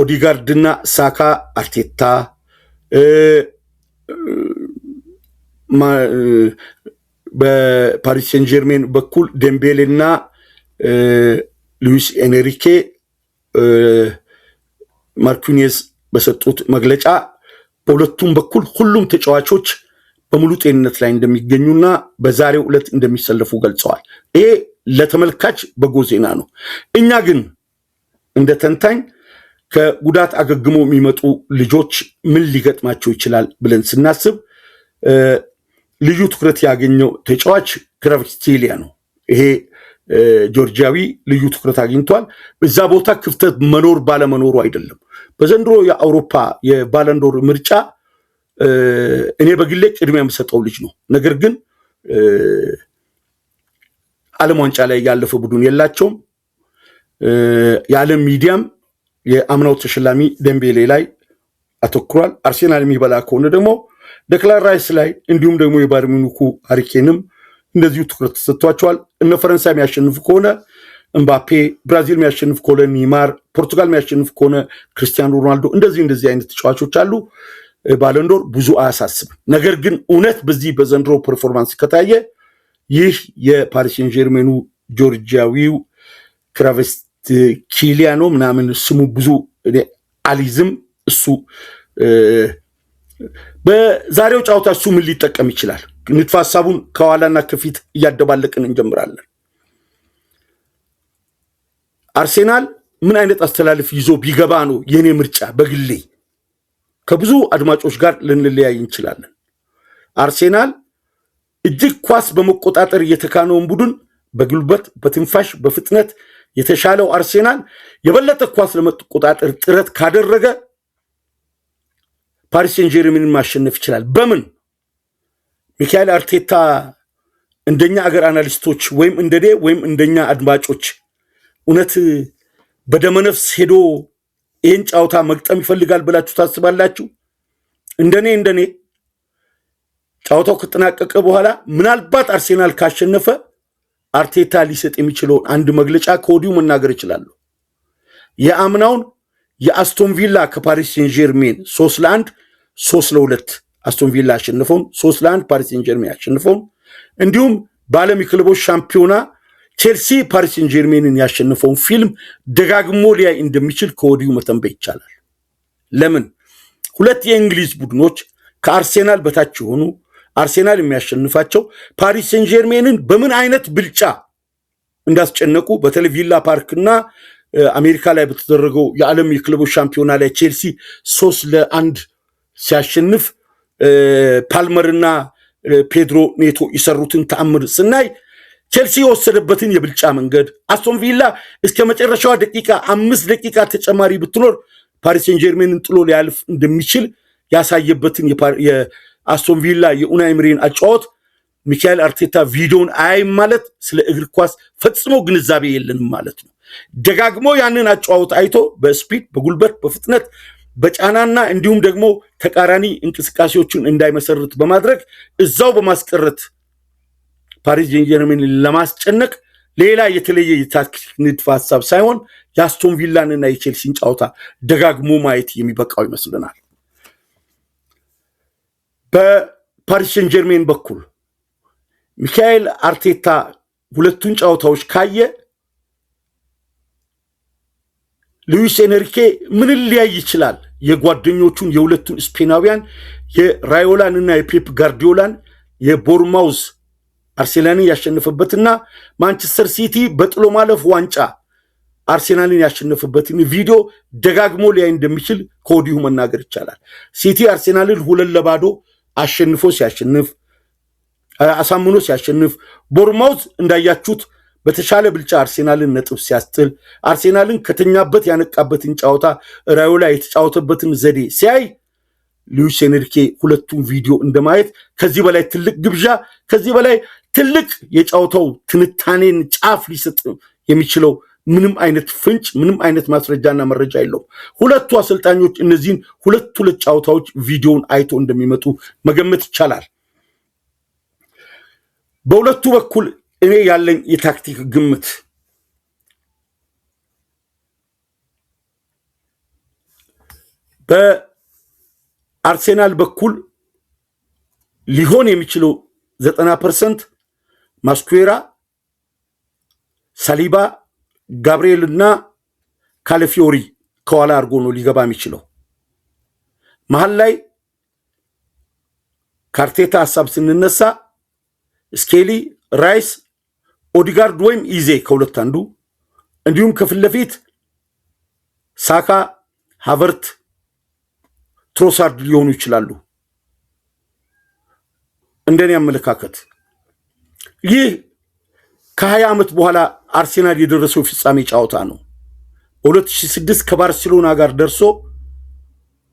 ኦዲጋርድና ሳካ አርቴታ በፓሪስ ሴን ጀርሜን በኩል ዴምቤሌና ሉዊስ ኤንሪኬ ማርኪኒየስ በሰጡት መግለጫ በሁለቱም በኩል ሁሉም ተጫዋቾች በሙሉ ጤንነት ላይ እንደሚገኙና በዛሬው ዕለት እንደሚሰለፉ ገልጸዋል። ይሄ ለተመልካች በጎ ዜና ነው። እኛ ግን እንደ ተንታኝ ከጉዳት አገግሞ የሚመጡ ልጆች ምን ሊገጥማቸው ይችላል ብለን ስናስብ ልዩ ትኩረት ያገኘው ተጫዋች ክራቨስቲሊያ ነው። ይሄ ጆርጂያዊ ልዩ ትኩረት አግኝቷል። በዛ ቦታ ክፍተት መኖር ባለመኖሩ አይደለም። በዘንድሮ የአውሮፓ የባለንዶር ምርጫ እኔ በግሌ ቅድሚያ የምሰጠው ልጅ ነው። ነገር ግን ዓለም ዋንጫ ላይ ያለፈ ቡድን የላቸውም። የዓለም ሚዲያም የአምናው ተሸላሚ ደምቤሌ ላይ አተኩሯል። አርሴናል የሚበላ ከሆነ ደግሞ ዴክላን ራይስ ላይ እንዲሁም ደግሞ የባየር ሙኒኩ ሃሪኬንም እንደዚሁ ትኩረት ተሰጥቷቸዋል። እነ ፈረንሳይ የሚያሸንፉ ከሆነ እምባፔ፣ ብራዚል የሚያሸንፍ ከሆነ ኒማር፣ ፖርቱጋል የሚያሸንፍ ከሆነ ክርስቲያኖ ሮናልዶ፣ እንደዚህ አይነት ተጫዋቾች አሉ። ባለንዶር ብዙ አያሳስብም። ነገር ግን እውነት በዚህ በዘንድሮ ፐርፎርማንስ ከታየ ይህ የፓሪስ ሴን ጀርሜኑ ጆርጂያዊው ክራቨስቲሊያ ነው ምናምን ስሙ ብዙ አሊዝም እሱ በዛሬው ጨዋታ እሱ ምን ሊጠቀም ይችላል? ንድፈ ሐሳቡን ከኋላና ከፊት እያደባለቅን እንጀምራለን። አርሴናል ምን አይነት አስተላለፍ ይዞ ቢገባ ነው የኔ ምርጫ? በግሌ ከብዙ አድማጮች ጋር ልንለያይ እንችላለን። አርሴናል እጅግ ኳስ በመቆጣጠር የተካነውን ቡድን በጉልበት፣ በትንፋሽ፣ በፍጥነት የተሻለው አርሴናል የበለጠ ኳስ ለመቆጣጠር ጥረት ካደረገ ፓሪስ ሴን ጀርሜንን ማሸነፍ ይችላል። በምን? ሚካኤል አርቴታ እንደኛ አገር አናሊስቶች ወይም እንደኔ ወይም እንደኛ አድማጮች እውነት በደመነፍስ ሄዶ ይህን ጨዋታ መግጠም ይፈልጋል ብላችሁ ታስባላችሁ? እንደኔ ጨዋታው ከተጠናቀቀ በኋላ ምናልባት አርሴናል ካሸነፈ አርቴታ ሊሰጥ የሚችለውን አንድ መግለጫ ከወዲሁ መናገር ይችላል። የአምናውን የአስቶን ቪላ ከፓሪስ ሴን ጀርሜን 3-1 3-2 አስቶን ቪላ አሸንፈውን 3-1 ፓሪስ ሴን ጀርሜን አሸንፈውን እንዲሁም በዓለም የክለቦች ሻምፒዮና ቼልሲ ፓሪስ ሴን ጀርሜንን ያሸንፈውን ፊልም ደጋግሞ ሊያይ እንደሚችል ከወዲሁ መተንበይ ይቻላል። ለምን? ሁለት የእንግሊዝ ቡድኖች ከአርሴናል በታች የሆኑ አርሴናል የሚያሸንፋቸው ፓሪስ ሴን ጀርሜንን በምን አይነት ብልጫ እንዳስጨነቁ በተለይ ቪላ ፓርክና አሜሪካ ላይ በተደረገው የዓለም የክለቦች ሻምፒዮና ላይ ቼልሲ 3-1 ሲያሸንፍ ፓልመርና ፔድሮ ኔቶ የሰሩትን ተአምር ስናይ ቼልሲ የወሰደበትን የብልጫ መንገድ አስቶን ቪላ እስከ መጨረሻዋ ደቂቃ 5 ደቂቃ ተጨማሪ ብትኖር ፓሪስ ሴን ጀርሜንን ጥሎ ሊያልፍ እንደሚችል ያሳየበትን የአስቶን ቪላ የኡናይ ኤምሪን አጫወት ሚካኤል አርቴታ ቪዲዮን አይም ማለት ስለ እግር ኳስ ፈጽሞ ግንዛቤ የለንም ማለት ነው። ደጋግሞ ያንን አጫወት አይቶ በስፒድ በጉልበት በፍጥነት በጫናና እንዲሁም ደግሞ ተቃራኒ እንቅስቃሴዎችን እንዳይመሰርት በማድረግ እዛው በማስቀረት ፓሪስ ሴን ጀርሜንን ለማስጨነቅ ሌላ የተለየ የታክቲክ ንድፈ ሐሳብ ሳይሆን የአስቶን ቪላንና የቼልሲን ጨዋታ ደጋግሞ ማየት የሚበቃው ይመስለናል። በፓሪስ ሴን ጀርሜን በኩል ሚካኤል አርቴታ ሁለቱን ጨዋታዎች ካየ ሉዊስ ኤንሪኬ ምን ሊያይ ይችላል? የጓደኞቹን የሁለቱን ስፔናውያን የራዮላንና የፔፕ ጋርዲዮላን የቦርማውዝ አርሴናልን ያሸነፈበትና ማንቸስተር ሲቲ በጥሎ ማለፍ ዋንጫ አርሴናልን ያሸነፈበትን ቪዲዮ ደጋግሞ ሊያይ እንደሚችል ከወዲሁ መናገር ይቻላል። ሲቲ አርሴናልን 2-0 አሸንፎ ሲያሸንፍ አሳምኖ ሲያሸንፍ፣ ቦርማውዝ እንዳያችሁት በተሻለ ብልጫ አርሴናልን ነጥብ ሲያስጥል፣ አርሴናልን ከተኛበት ያነቃበትን ጨዋታ ራዮላ የተጫወተበትን ዘዴ ሲያይ ሉዊስ ኤንሪኬ ሁለቱም ቪዲዮ እንደማየት ከዚህ በላይ ትልቅ ግብዣ ከዚህ በላይ ትልቅ የጨዋታው ትንታኔን ጫፍ ሊሰጥ የሚችለው ምንም አይነት ፍንጭ ምንም አይነት ማስረጃና መረጃ የለውም። ሁለቱ አሰልጣኞች እነዚህን ሁለት ጨዋታዎች ቪዲዮን አይቶ እንደሚመጡ መገመት ይቻላል። በሁለቱ በኩል እኔ ያለኝ የታክቲክ ግምት በአርሴናል በኩል ሊሆን የሚችለው 90% ማስኩዌራ፣ ሳሊባ፣ ጋብሪኤልና ካለፊዮሪ ከኋላ አድርጎ ነው ሊገባ የሚችለው። መሃል ላይ ካርቴታ ሐሳብ ስንነሳ ስኬሊ፣ ራይስ፣ ኦዲጋርድ ወይም ኢዜ ከሁለት አንዱ እንዲሁም ከፊት ለፊት ሳካ፣ ሃቨርት፣ ትሮሳርድ ሊሆኑ ይችላሉ። እንደኔ አመለካከት ይህ ከ20 ዓመት በኋላ አርሴናል የደረሰው ፍጻሜ ጨዋታ ነው። በ2006 ከባርሴሎና ጋር ደርሶ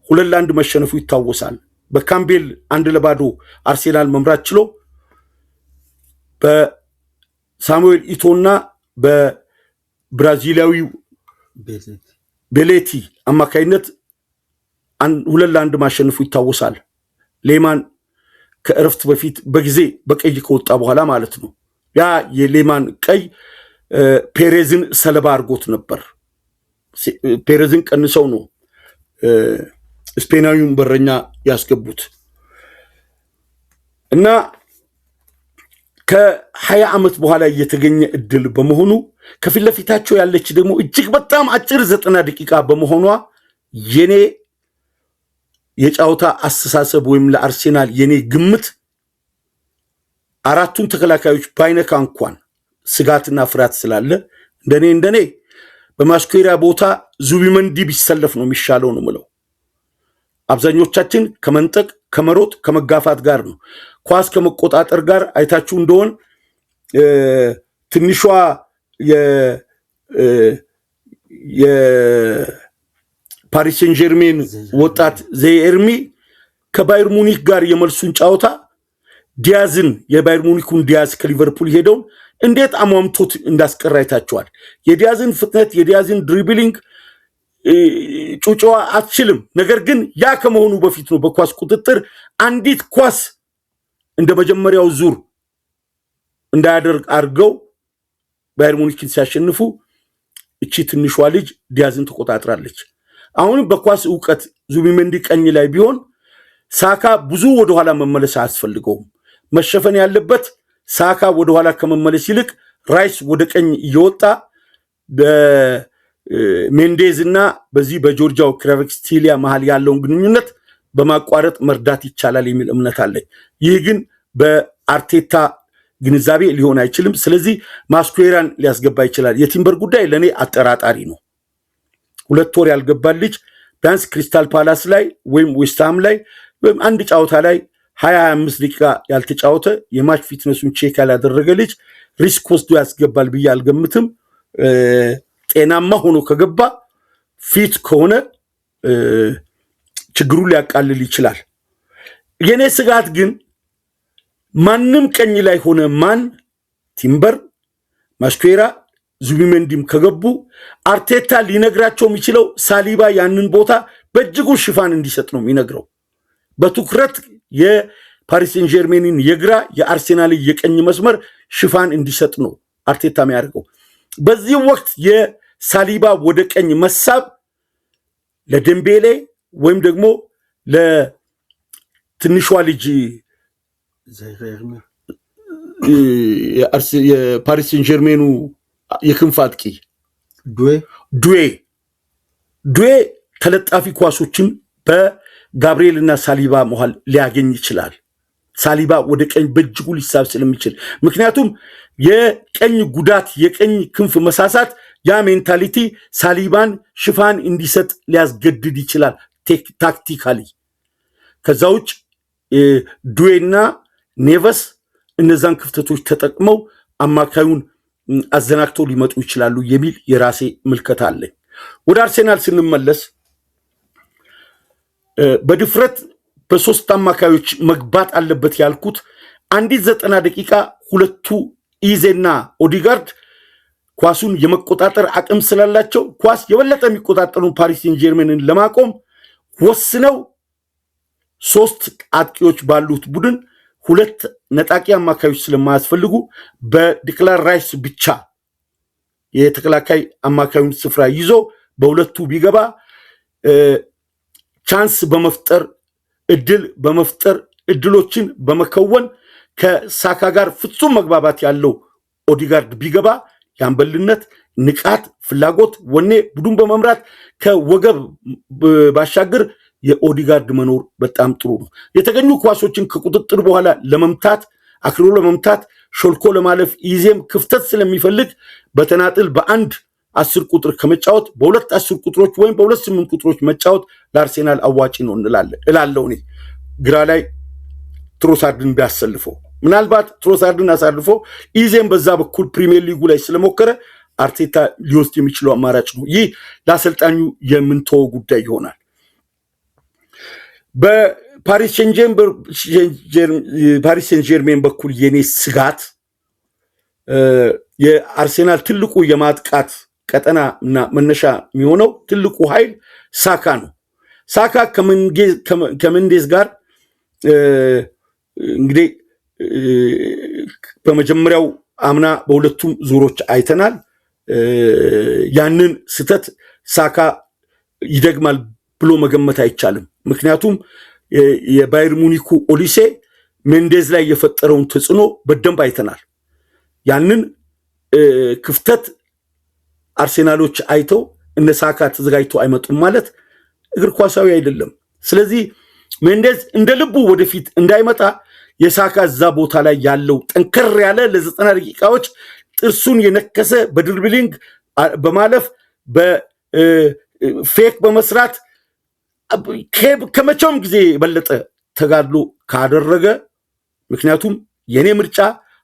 2-1 መሸነፉ ይታወሳል። በካምቤል 1-0 አርሴናል መምራት ችሎ በሳሙኤል ኢቶና በብራዚላዊው ቤሌቲ አማካይነት 2-1 ማሸነፉ ይታወሳል። ሌማን ከእረፍት በፊት በጊዜ በቀይ ከወጣ በኋላ ማለት ነው። ያ የሌማን ቀይ ፔሬዝን ሰለባ አድርጎት ነበር። ፔሬዝን ቀንሰው ነው ስፔናዊውን በረኛ ያስገቡት እና ከ20 ዓመት በኋላ የተገኘ እድል በመሆኑ ከፊት ለፊታቸው ያለች ደግሞ እጅግ በጣም አጭር 90 ደቂቃ በመሆኗ የኔ የጫውታ አስተሳሰብ ወይም ለአርሴናል የኔ ግምት አራቱን ተከላካዮች ባይነካ እንኳን ስጋትና ፍርሃት ስላለ እንደኔ በማስኩዌራ ቦታ ዙቢመንዲ ቢሰለፍ ነው የሚሻለው ነው ምለው። አብዛኞቻችን ከመንጠቅ ከመሮጥ ከመጋፋት ጋር ነው ኳስ ከመቆጣጠር ጋር አይታችሁ እንደሆን ትንሿ የፓሪስ ሴን ጀርሜን ወጣት ዘይኤርሚ ከባየር ሙኒክ ጋር የመልሱን ጨዋታ ዲያዝን የባየር ሙኒኩን ዲያዝ ከሊቨርፑል ሄደው እንዴት አሟምቶት እንዳስቀራ አይታችኋል። የዲያዝን ፍጥነት የዲያዝን ድሪብሊንግ ጩጫዋ አትችልም። ነገር ግን ያ ከመሆኑ በፊት ነው በኳስ ቁጥጥር አንዲት ኳስ እንደ መጀመሪያው ዙር እንዳያደርግ አድርገው ባየር ሙኒክን ሲያሸንፉ እቺ ትንሿ ልጅ ዲያዝን ተቆጣጥራለች። አሁን በኳስ ዕውቀት ዙቢመንዲ ቀኝ ላይ ቢሆን ሳካ ብዙ ወደ ኋላ መመለስ አያስፈልገውም። መሸፈን ያለበት ሳካ ወደ ኋላ ከመመለስ ይልቅ ራይስ ወደ ቀኝ እየወጣ በሜንዴዝ እና በዚህ በጆርጂያው ክራቨክስቲሊያ መሃል ያለውን ግንኙነት በማቋረጥ መርዳት ይቻላል የሚል እምነት አለኝ። ይህ ግን በአርቴታ ግንዛቤ ሊሆን አይችልም። ስለዚህ ማስኩዌራን ሊያስገባ ይችላል። የቲምበር ጉዳይ ለኔ አጠራጣሪ ነው። 2 ወር ያልገባል ልጅ ቢያንስ ክሪስታል ፓላስ ላይ ወይም ዌስትሃም ላይ ወይም አንድ ጨዋታ ላይ 25 ደቂቃ ያልተጫወተ የማች ፊትነሱን ቼክ ያላደረገ ልጅ ሪስክ ወስዶ ያስገባል ብዬ አልገምትም። ጤናማ ሆኖ ከገባ ፊት ከሆነ ችግሩን ሊያቃልል ይችላል። የኔ ስጋት ግን ማንም ቀኝ ላይ ሆነ ማን ቲምበር ማስኩዌራ ዙቢሜንዲም ከገቡ አርቴታ ሊነግራቸው የሚችለው ሳሊባ ያንን ቦታ በእጅጉ ሽፋን እንዲሰጥ ነው የሚነግረው። በትኩረት የፓሪስ ሴን ጀርሜንን የግራ የአርሴናል የቀኝ መስመር ሽፋን እንዲሰጥ ነው አርቴታ የሚያደርገው። በዚህ ወቅት የሳሊባ ወደ ቀኝ መሳብ ለደምቤሌ ወይም ደግሞ ለትንሿ ልጅ የፓሪስ ሴን ጀርሜኑ የክንፍ አጥቂ ዱዌ ተለጣፊ ኳሶችን በጋብሪኤልና ሳሊባ መሃል ሊያገኝ ይችላል። ሳሊባ ወደ ቀኝ በእጅጉ ሊሳብ ስለሚችል፣ ምክንያቱም የቀኝ ጉዳት የቀኝ ክንፍ መሳሳት ያ ሜንታሊቲ ሳሊባን ሽፋን እንዲሰጥ ሊያስገድድ ይችላል ታክቲካሊ። ከዛ ውጭ ዱዌና ኔቨስ እነዛን ክፍተቶች ተጠቅመው አማካዩን አዘናግተው ሊመጡ ይችላሉ የሚል የራሴ ምልከታ አለኝ። ወደ አርሴናል ስንመለስ በድፍረት በሶስት አማካዮች መግባት አለበት ያልኩት አንዲት 90 ደቂቃ ሁለቱ ኢዜና ኦዲጋርድ ኳሱን የመቆጣጠር አቅም ስላላቸው ኳስ የበለጠ የሚቆጣጠሩ ፓሪስ ሴን ጀርሜንን ለማቆም ወስነው ሶስት አጥቂዎች ባሉት ቡድን ሁለት ነጣቂ አማካዮች ስለማያስፈልጉ በዲክላን ራይስ ብቻ የተከላካይ አማካዩን ስፍራ ይዞ በሁለቱ ቢገባ ቻንስ በመፍጠር እድሎችን በመከወን ከሳካ ጋር ፍጹም መግባባት ያለው ኦዲጋርድ ቢገባ የአምበልነት ንቃት፣ ፍላጎት፣ ወኔ ቡድን በመምራት ከወገብ ባሻገር የኦዲጋርድ መኖር በጣም ጥሩ ነው። የተገኙ ኳሶችን ከቁጥጥር በኋላ ለመምታት አክሮ ለመምታት ሾልኮ ለማለፍ ኢዜም ክፍተት ስለሚፈልግ በተናጥል በአንድ 10 ቁጥር ከመጫወት በሁለት 10 ቁጥሮች ወይም በሁለት 8 ቁጥሮች መጫወት ለአርሴናል አዋጪ ነው እላለሁ። እኔ ግራ ላይ ትሮሳርድን ቢያሰልፈው ምናልባት ትሮሳርድን አሳልፎ ኢዜም በዛ በኩል ፕሪሚየር ሊጉ ላይ ስለሞከረ አርቴታ ሊወስድ የሚችለው አማራጭ ነው። ይህ ለአሰልጣኙ የምንተወው ጉዳይ ይሆናል። በፓሪስ ሴን ጀርሜን በኩል የኔ ስጋት የአርሴናል ትልቁ የማጥቃት ቀጠና እና መነሻ የሚሆነው ትልቁ ኃይል ሳካ ነው። ሳካ ከመንዴዝ ጋር እንግዲህ በመጀመሪያው አምና በሁለቱም ዙሮች አይተናል። ያንን ስተት ሳካ ይደግማል ብሎ መገመት አይቻልም። ምክንያቱም የባየር ሙኒኩ ኦሊሴ ሜንዴዝ ላይ የፈጠረውን ተጽዕኖ በደንብ አይተናል። ያንን ክፍተት አርሴናሎች አይተው እነ ሳካ ተዘጋጅቶ አይመጡም ማለት እግር ኳሳዊ አይደለም። ስለዚህ ሜንዴዝ እንደ ልቡ ወደፊት እንዳይመጣ የሳካ እዛ ቦታ ላይ ያለው ጠንከር ያለ ለ90 ደቂቃዎች ጥርሱን የነከሰ በድሪብሊንግ በማለፍ በፌክ በመስራት ከመቼውም ጊዜ የበለጠ ተጋድሎ ካደረገ፣ ምክንያቱም የኔ ምርጫ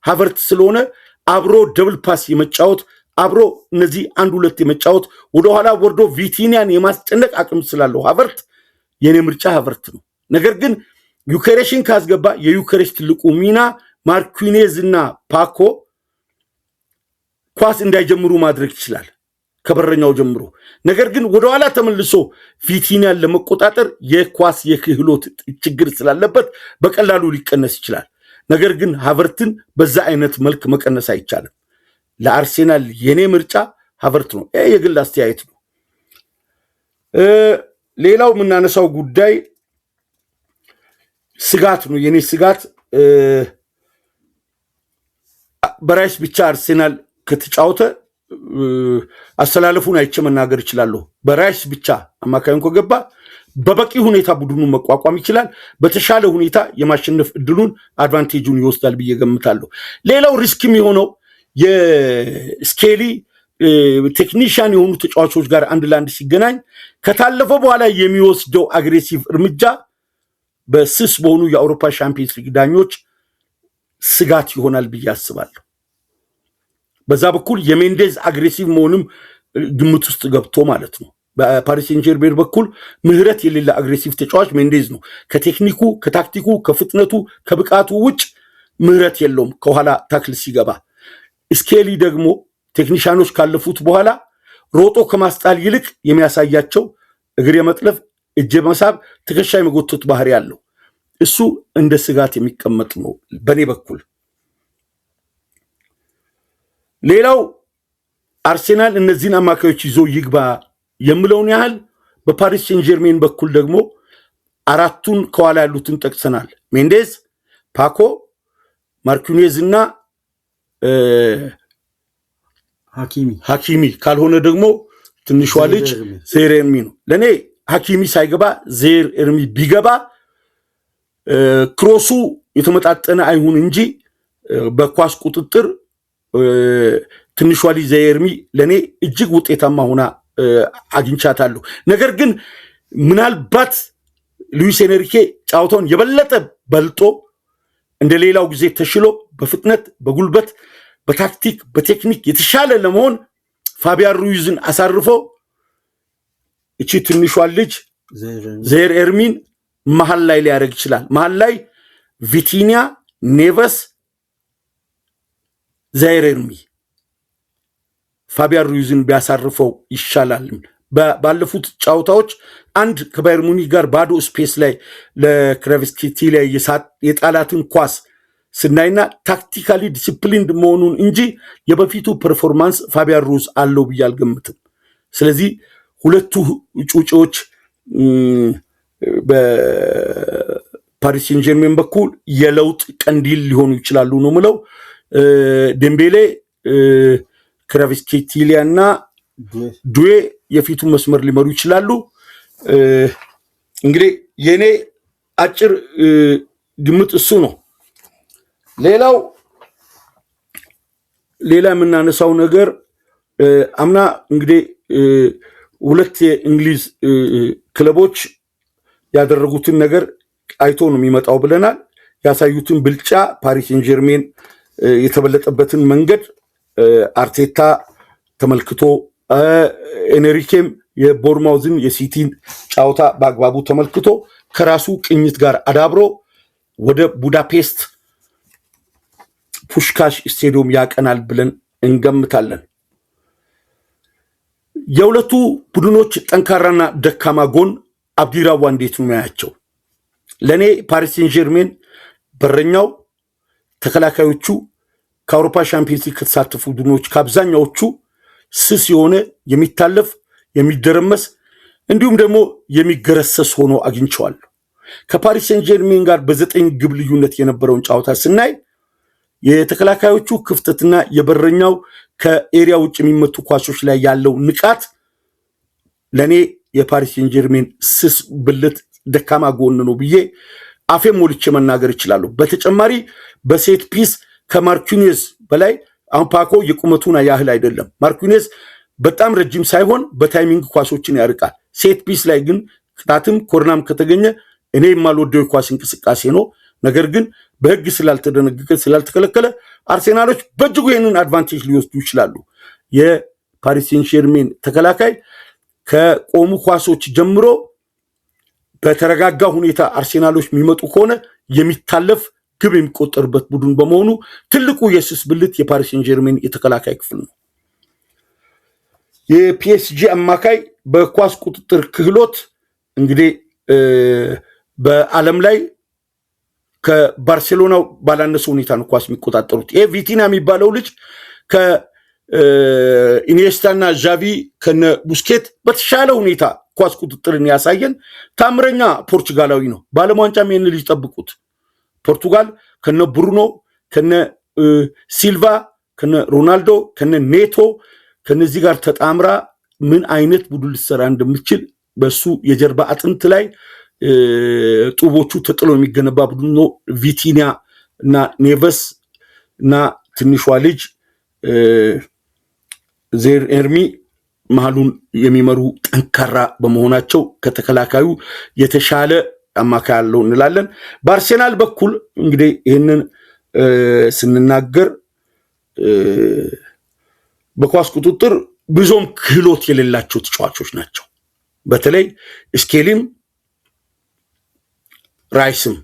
ሃቨርት ስለሆነ አብሮ ደብል ፓስ የመጫወት አብሮ እነዚህ አንድ ሁለት የመጫወት ወደኋላ ወርዶ ቪቲኒያን የማስጨነቅ አቅም ስላለው ሃቨርት የኔ ምርጫ ሃቨርት ነው። ነገር ግን ዩኬሬሽን ካስገባ የዩኬሬሽ ትልቁ ሚና ማርኪኔዝ እና ፓኮ ኳስ እንዳይጀምሩ ማድረግ ይችላል ከበረኛው ጀምሮ። ነገር ግን ወደኋላ ተመልሶ ቪቲኒያን ለመቆጣጠር የኳስ የክህሎት ችግር ስላለበት በቀላሉ ሊቀነስ ይችላል። ነገር ግን ሃቨርትን በዛ አይነት መልክ መቀነስ አይቻልም። ለአርሴናል የኔ ምርጫ ሃቨርት ነው። የግል አስተያየት ነው። ሌላው የምናነሳው ጉዳይ ስጋት ነው። የኔ ስጋት በራይስ ብቻ አርሴናል ከተጫወተ አስተላለፉን አይቼ መናገር ይችላለሁ። በራይስ ብቻ አማካዩን ከገባ በበቂ ሁኔታ ቡድኑን መቋቋም ይችላል። በተሻለ ሁኔታ የማሸነፍ እድሉን አድቫንቴጁን ይወስዳል ብዬ ገምታለሁ። ሌላው ሪስክ የሚሆነው የስኬሊ ቴክኒሽያን የሆኑ ተጫዋቾች ጋር አንድ ለአንድ ሲገናኝ ከታለፈው በኋላ የሚወስደው አግሬሲቭ እርምጃ በስስ በሆኑ የአውሮፓ ሻምፒዮንስ ሊግ ዳኞች ስጋት ይሆናል ብዬ አስባለሁ። በዛ በኩል የሜንዴዝ አግሬሲቭ መሆንም ግምት ውስጥ ገብቶ ማለት ነው። በፓሪስ ሴን ጀርሜን በኩል ምህረት የሌለ አግሬሲቭ ተጫዋች ሜንዴዝ ነው። ከቴክኒኩ፣ ከታክቲኩ፣ ከፍጥነቱ፣ ከብቃቱ ውጭ ምህረት የለውም ከኋላ ታክል ሲገባ። ስኬሊ ደግሞ ቴክኒሻኖች ካለፉት በኋላ ሮጦ ከማስጣል ይልቅ የሚያሳያቸው እግር የመጥለፍ፣ እጅ መሳብ፣ ትከሻ የመጎተት ባህሪ ያለው እሱ እንደ ስጋት የሚቀመጥ ነው በኔ በኩል። ሌላው አርሴናል እነዚህን አማካዮች ይዞ ይግባ የምለውን ያህል በፓሪስ ሴን ጀርሜን በኩል ደግሞ አራቱን ከኋላ ያሉትን ጠቅሰናል። ሜንዴዝ፣ ፓኮ፣ ማርኪኔዝ እና ሐኪሚ ካልሆነ ደግሞ ትንሿ ልጅ ዜር ኤርሚ ነው። ለኔ ሐኪሚ ሳይገባ ዜር ኤርሚ ቢገባ ክሮሱ የተመጣጠነ አይሁን እንጂ በኳስ ቁጥጥር ትንሿ ልጅ ዜር ኤርሚ ለኔ እጅግ ውጤታማ ሆና አግኝቻታለሁ። ነገር ግን ምናልባት ሉዊስ ኤንሪኬ ጫውታውን የበለጠ በልጦ እንደሌላው ጊዜ ተሽሎ በፍጥነት፣ በጉልበት፣ በታክቲክ፣ በቴክኒክ የተሻለ ለመሆን ፋቢያን ሩይዝን አሳርፎ እቺ ትንሿ ልጅ ዜር ኤርሚን መሃል ላይ ሊያደርግ ይችላል። መሃል ላይ ቪቲኒያ፣ ኔቨስ፣ ዜር ኤርሚ ፋቢያን ሩይዝን ቢያሳርፈው ይሻላል። ባለፉት ጫውታዎች አንድ ከባየር ሙኒክ ጋር ባዶ ስፔስ ላይ ለክራቪስኬሊ ላይ የጣላትን ኳስ ስናይና ታክቲካሊ ዲሲፕሊንድ መሆኑን እንጂ የበፊቱ ፐርፎርማንስ ፋቢያን ሩይዝ አለው ብዬ አልገምትም። ስለዚህ ሁለቱ ጩጬዎች በፓሪስ ሴን ጀርሜን በኩል የለውጥ ቀንዲል ሊሆኑ ይችላሉ ነው ምለው። ዴምቤሌ፣ ክራቪስኬሊያ እና ዱዌ የፊቱን መስመር ሊመሩ ይችላሉ። እንግዲህ የኔ አጭር ግምት እሱ ነው። ሌላ የምናነሳው ነገር አምና እንግዲህ ሁለት የእንግሊዝ ክለቦች ያደረጉትን ነገር አይቶ ነው የሚመጣው ብለናል። ያሳዩትን ብልጫ ፓሪስ ሴን ጀርሜን የተበለጠበትን መንገድ አርቴታ ተመልክቶ ኤንሪኬም የቦርማውዝን የሲቲን ጫውታ በአግባቡ ተመልክቶ ከራሱ ቅኝት ጋር አዳብሮ ወደ ቡዳፔስት ፑሽካሽ ስቴዲየም ያቀናል ብለን እንገምታለን። የሁለቱ ቡድኖች ጠንካራና ደካማ ጎን አብዲራዋ እንዴት ነው ያያቸው? ለኔ ፓሪስ ሴን ጀርሜን በረኛው፣ ተከላካዮቹ ከአውሮፓ ሻምፒዮንስ ሊግ ከተሳተፉ ቡድኖች ከአብዛኛዎቹ ስስ የሆነ የሚታለፍ የሚደረመስ እንዲሁም ደግሞ የሚገረሰስ ሆኖ አግኝቸዋለሁ። ከፓሪስ ሴን ጀርሜን ጋር በ9 ግብ ልዩነት የነበረውን ጫውታ ስናይ የተከላካዮቹ ክፍተትና የበረኛው ከኤሪያ ውጭ የሚመቱ ኳሶች ላይ ያለው ንቃት ለኔ የፓሪስ ሴን ጀርሜን ስስ ብልት ደካማ ጎን ነው ብዬ አፌን ሞልቼ መናገር ይችላሉ። በተጨማሪ በሴት ፒስ ከማርኪኔዝ በላይ አሁን ፓኮ የቁመቱን ያህል አይደለም። ማርኪኔዝ በጣም ረጅም ሳይሆን በታይሚንግ ኳሶችን ያርቃል። ሴት ፒስ ላይ ግን ቅጣትም ኮርናም ከተገኘ እኔ የማልወደው የኳስ እንቅስቃሴ ነው። ነገር ግን በህግ ስላልተደነገገ ስላልተከለከለ አርሴናሎች በእጅጉ ይህንን አድቫንቴጅ ሊወስዱ ይችላሉ። የፓሪስ ሴን ጀርሜን ተከላካይ ከቆሙ ኳሶች ጀምሮ በተረጋጋ ሁኔታ አርሴናሎች የሚመጡ ከሆነ የሚታለፍ ግብ የሚቆጠርበት ቡድን በመሆኑ ትልቁ የስስ ብልት የፓሪስ ሴን ጀርሜን የተከላካይ ክፍል ነው። የፒኤስጂ አማካይ በኳስ ቁጥጥር ክህሎት እንግዲህ በዓለም ላይ ከባርሴሎናው ባላነሰ ሁኔታ ነው ኳስ የሚቆጣጠሩት። ይሄ ቪቲና የሚባለው ልጅ ከኢኒየስታና ዣቪ ከነ ቡስኬት በተሻለ ሁኔታ ኳስ ቁጥጥርን ያሳየን ታምረኛ ፖርቹጋላዊ ነው። በዓለም ዋንጫም ይህን ልጅ ጠብቁት። ፖርቱጋል ከነ ብሩኖ ከነ ሲልቫ ከነ ሮናልዶ ከነ ኔቶ ከነዚህ ጋር ተጣምራ ምን አይነት ቡድን ልትሰራ እንደምትችል በሱ የጀርባ አጥንት ላይ ጡቦቹ ተጥሎ የሚገነባ ቡድን ነው። ቪቲኒያ እና ኔቨስ እና ትንሿ ልጅ ዜር ኤርሚ መሃሉን የሚመሩ ጠንካራ በመሆናቸው ከተከላካዩ የተሻለ አማካይ አለው እንላለን። በአርሴናል በኩል እንግዲህ ይህንን ስንናገር በኳስ ቁጥጥር ብዙም ክህሎት የሌላቸው ተጫዋቾች ናቸው። በተለይ ስኬሊም ራይስም